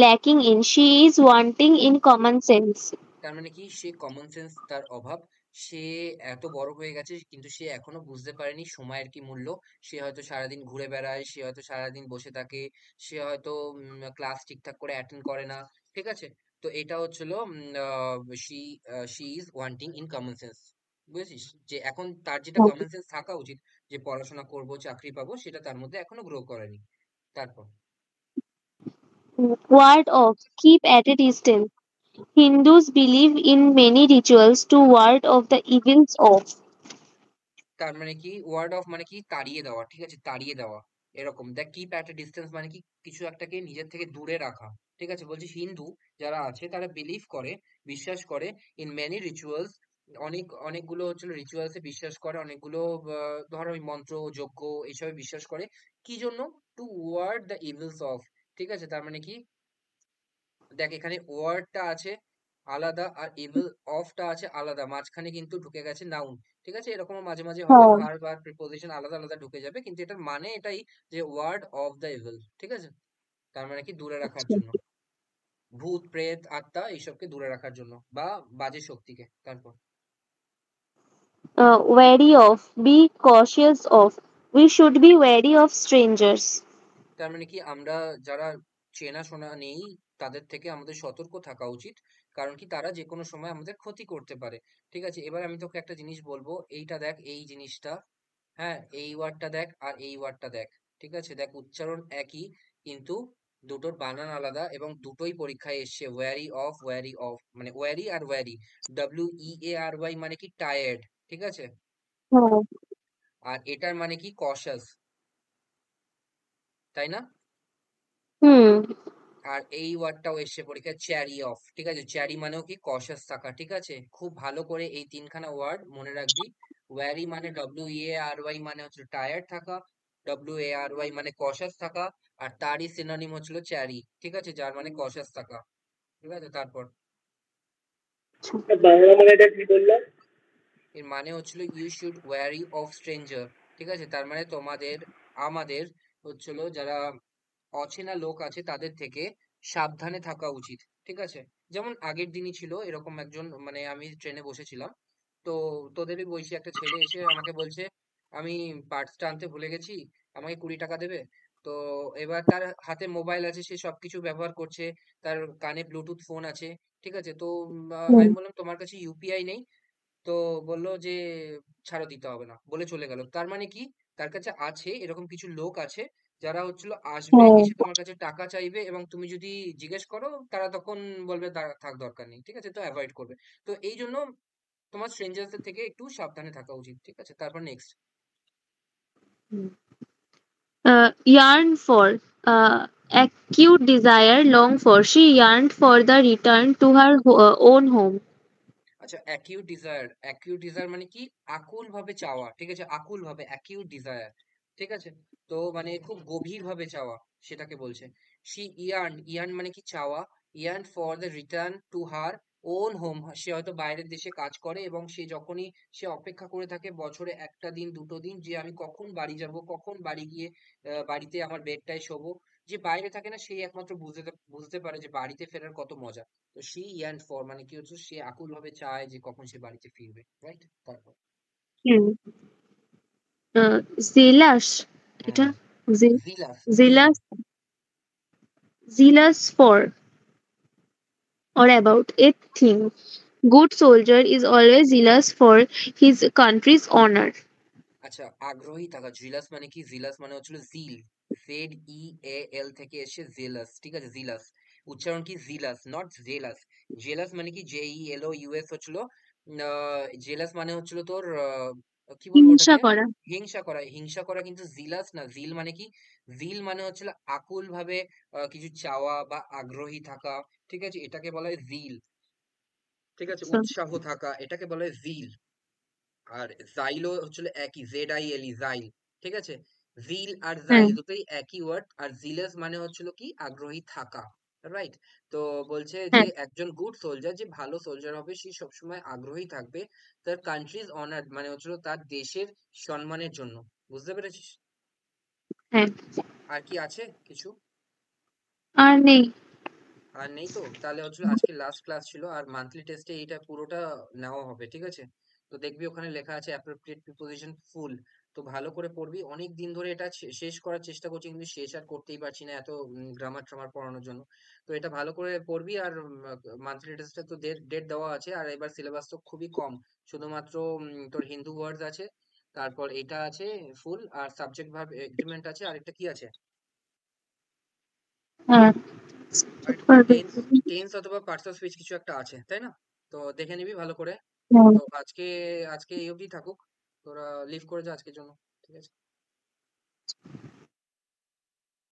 lacking in. She is wanting in common sense. তার মানে কি সে কমন সেন্স তার অভাব, সে এত বড় হয়ে গেছে কিন্তু সে এখনো বুঝতে পারেনি সময়ের কি মূল্য। সে হয়তো সারাদিন ঘুরে বেড়ায়, সে হয়তো সারাদিন বসে থাকে, সে হয়তো ক্লাস ঠিকঠাক করে অ্যাটেন্ড করে না, ঠিক আছে। তো এটা হচ্ছিল she she is wanting in common sense, বুঝেছিস, যে এখন তার যেটা কমন সেন্স থাকা উচিত, যে পড়াশোনা করব, চাকরি পাবো, সেটা তার মধ্যে এখনো গ্রো করেনি। তারপর Ward off. Keep at a distance. Hindus believe in many rituals to ward off the evils of. তার মানে কি ওয়ার্ড অফ মানে কি তাড়িয়ে দেওয়া, ঠিক আছে, তাড়িয়ে দেওয়া, এরকম। দেখ কিপ অ্যাট এ ডিস্টেন্স মানে কি কিছু একটাকে নিজের থেকে দূরে রাখা, ঠিক আছে। বলছি হিন্দু যারা আছে তারা বিলিভ করে, বিশ্বাস করে, ইন মেনি রিচুয়ালস, অনেকগুলো হচ্ছিল রিচুয়ালসে বিশ্বাস করে, অনেকগুলো ধরো ওই মন্ত্র যজ্ঞ এইসবে বিশ্বাস করে, কি জন্য, toward the evils of, ঠিক আছে। তার মানে কি দেখ এখানে ওয়ার্ডটা আছে, আলাদা, আর ইভিল অফটা আছে আলাদা, মাঝখানে কিন্তু ঢুকে গেছে নাউন। ঠিক আছে, এরকমও মাঝে মাঝে হবে, হ্যাঁ, ভার্ব আর প্রিপোজিশন আলাদা আলাদা ঢুকে যাবে, কিন্তু এটার মানে এটাই যে ওয়ার্ড অফ দ্য ইভিল। ঠিক আছে, তার মানে কি দূরে রাখার আচ্ছা। জন্য, ভূত প্রেত আত্মা এইসবকে দূরে রাখার জন্য, বা বাজে শক্তিকে। তারপর Wary of, be cautious of. We should be wary of strangers. তার মানে কি আমরা যারা চেনাশোনা নেই তাদের থেকে আমাদের সতর্ক থাকা উচিত, কারণ কি তারা যে কোনো সময় আমাদের ক্ষতি করতে পারে। ঠিক আছে, এবার আমি তোকে একটা জিনিস বলবো, এইটা দেখ, এই জিনিসটা, হ্যাঁ, এই ওয়ার্ডটা দেখ আর এই ওয়ার্ডটা দেখ। ঠিক আছে, দেখ উচ্চারণ একই, কিন্তু দুটোর বানান আলাদা, এবং দুটোই পরীক্ষায় এসছে। ওয়ারি অফ মানে ওয়ারি আর ওয়ারি, WEARY মানে কি টায়ার্ড। ঠিক আছে, হ্যাঁ। আর এটার মানে কি কশাস, তাই না? হুম। আর এই ওয়ার্ডটাও এসছে পরীক্ষায়, চ্যারি অফ। ঠিক আছে, চ্যারি মানেও কি কশাস থাকা। ঠিক আছে, খুব ভালো করে এই তিনখানা ওয়ার্ড মনে রাখবি। ওয়ারি মানে WEARY মানে হচ্ছে টায়ার্ড থাকা, WARY মানে কশাস থাকা, আর তারই সিনোনিম হচ্ছিল চ্যারি। ঠিক আছে, যার মানে কশাস থাকা। ঠিক আছে, তারপর বাংলা মানে এটা কি বললাম? এর মানে হচ্ছিল you should wary of stranger. ঠিক আছে, তার মানে তোমাদের, আমাদের হচ্ছিল যারা অচেনা লোক আছে তাদের থেকে সাবধানে থাকা উচিত। ঠিক আছে, যেমন আগের দিনই ছিল এরকম একজন, মানে আমি ট্রেনে বসেছিলাম, তো তোদেরই বয়সী একটা ছেলে এসে আমাকে বলছে, আমি পার্সটা আনতে ভুলে গেছি, আমাকে 20 টাকা দেবে। তো এবার তার হাতে মোবাইল আছে, সে সবকিছু ব্যবহার করছে, তার কানে ব্লুটুথ ফোন আছে। ঠিক আছে, তো হুম। আমি বললাম তোমার কাছে ইউপিআই নেই? তো বলল যে ছাড়ো, দিতে হবে না, বলে চলে গেল। তার মানে কি, তার কাছে আছে, এরকম কিছু লোক আছে যারা হচ্ছিল আসবে, হ্যাঁ। এসে তোমার কাছে টাকা চাইবে, এবং তুমি যদি জিজ্ঞেস করো তারা তখন বলবে থাক দরকার নেই। ঠিক আছে, তো অ্যাভয়েড করবে। তো এই জন্য তোমার স্ট্রেঞ্জার্সদের থেকে একটু সাবধানে থাকা উচিত। ঠিক আছে, তারপর next. Yearn for, acute desire, long for. She yearned for the return to her own home. আচ্ছা, অ্যাকিউট ডিজায়ার মানে কি আকুল ভাবে চাওয়া। ঠিক আছে, আকুল ভাবে, অ্যাকিউট ডিজায়ার। ঠিক আছে, তো মানে খুব গভীর ভাবে চাওয়া, সেটাকে বলছে। ইয়ার্ন মানে কি চাওয়া, yearn for the return to her own home. সে হয়তো বাইরের দেশে কাজ করে, এবং সে যখনই সে অপেক্ষা করে থাকে বছরে একটা দিন দুটো দিন, যে আমি কখন বাড়ি যাব, কখন বাড়ি গিয়ে বাড়িতে আমার বেডটায় শোবো। যে বাইরে থাকে না সেই একমাত্র বুঝতে বুঝতে পারে যে বাড়িতে ফেরার কত মজা। তো she yearned for মানে কি হচ্ছে, সে আকুল ভাবে চায় যে কখন সে বাড়িতে ফিরবে। রাইট, তারপর হুম। Zealous, এটা হুম, ze- jealous, zealous, zealous for or about a thing. Good soldier is always zealous for his country's honor. আচ্ছা, আগ্রহী থাকা, জিলাস মানে কি, জিলাস মানে হচ্ছিল জিল, ZEAL থেকে এসে জেলাস। ঠিক আছে, জিলাস উচ্চারণ কি জিলাস, নট জেলাস। জেলাস মানে কি JELOUS হচ্ছিল, জেলাস মানে হচ্ছিল তোর কি বলবো হিংসা ওটাকে, করা। হিংসা করা। হিংসা করা কিন্তু জিলাস না। জিল মানে কি, জিল মানে হচ্ছিল আকুল ভাবে কিছু চাওয়া বা আগ্রহী থাকা। ঠিক আছে, এটাকে বলা হয় জিল। ঠিক আছে, আচ্ছা। উৎসাহ থাকা, এটাকে বলা হয় জিল। আর জাইলও হচ্ছিল একই, ZILE, জাইল। ঠিক আছে, জিল আর হ্যাঁ। জাইল দুটোই একই ওয়ার্ড, আর জিলাস মানে হচ্ছিল কি আগ্রহী থাকা। রাইট, তো বলছে যে হ্যাঁ। একজন গুড সোলজার, যে ভালো সোলজার হবে, সে সবসময় আগ্রহী থাকবে তার কান্ট্রিজ অনার মানে হচ্ছিল তার দেশের সম্মানের জন্য। বুঝতে পেরেছিস? হ্যাঁ। আর কি আছে কিছু? আর নেই। আর নেই তো, তাহলে হচ্ছিল আজকে লাস্ট ক্লাস ছিল, আর মান্থলি টেস্টে এইটা পুরোটা নেওয়া হবে। ঠিক আছে, তো দেখবি ওখানে লেখা আছে অ্যাপ্রোপ্রিয়েট প্রিপোজিশন ফুল। তো ভালো করে পড়বি, অনেক দিন ধরে এটা শেষ করার চেষ্টা করছি, কিন্তু শেষ আর করতেই পারছি না, এত গ্রামার ট্রামার পড়ানোর জন্য। তো এটা ভালো করে পড়বি, আর মান্থলি টেস্টে তো ডেট দেওয়া আছে, আর এবার সিলেবাস তো খুবই কম, শুধুমাত্র তোর হিন্দু ওয়ার্ডস আছে, তারপর এটা আছে ফুল, আর সাবজেক্ট ভার্ব এগ্রিমেন্ট আছে, আর একটা কি আছে, হ্যাঁ। আর একটা টেন্স অথবা পার্টস অফ স্পিচ কিছু একটা আছে, তাই না? তো দেখে নিবি ভালো করে। হ্যাঁ। তো আজকে আজকে এই অবধি থাকুক, তোরা লিভ করে যা আজকের জন্য। ঠিক আছে।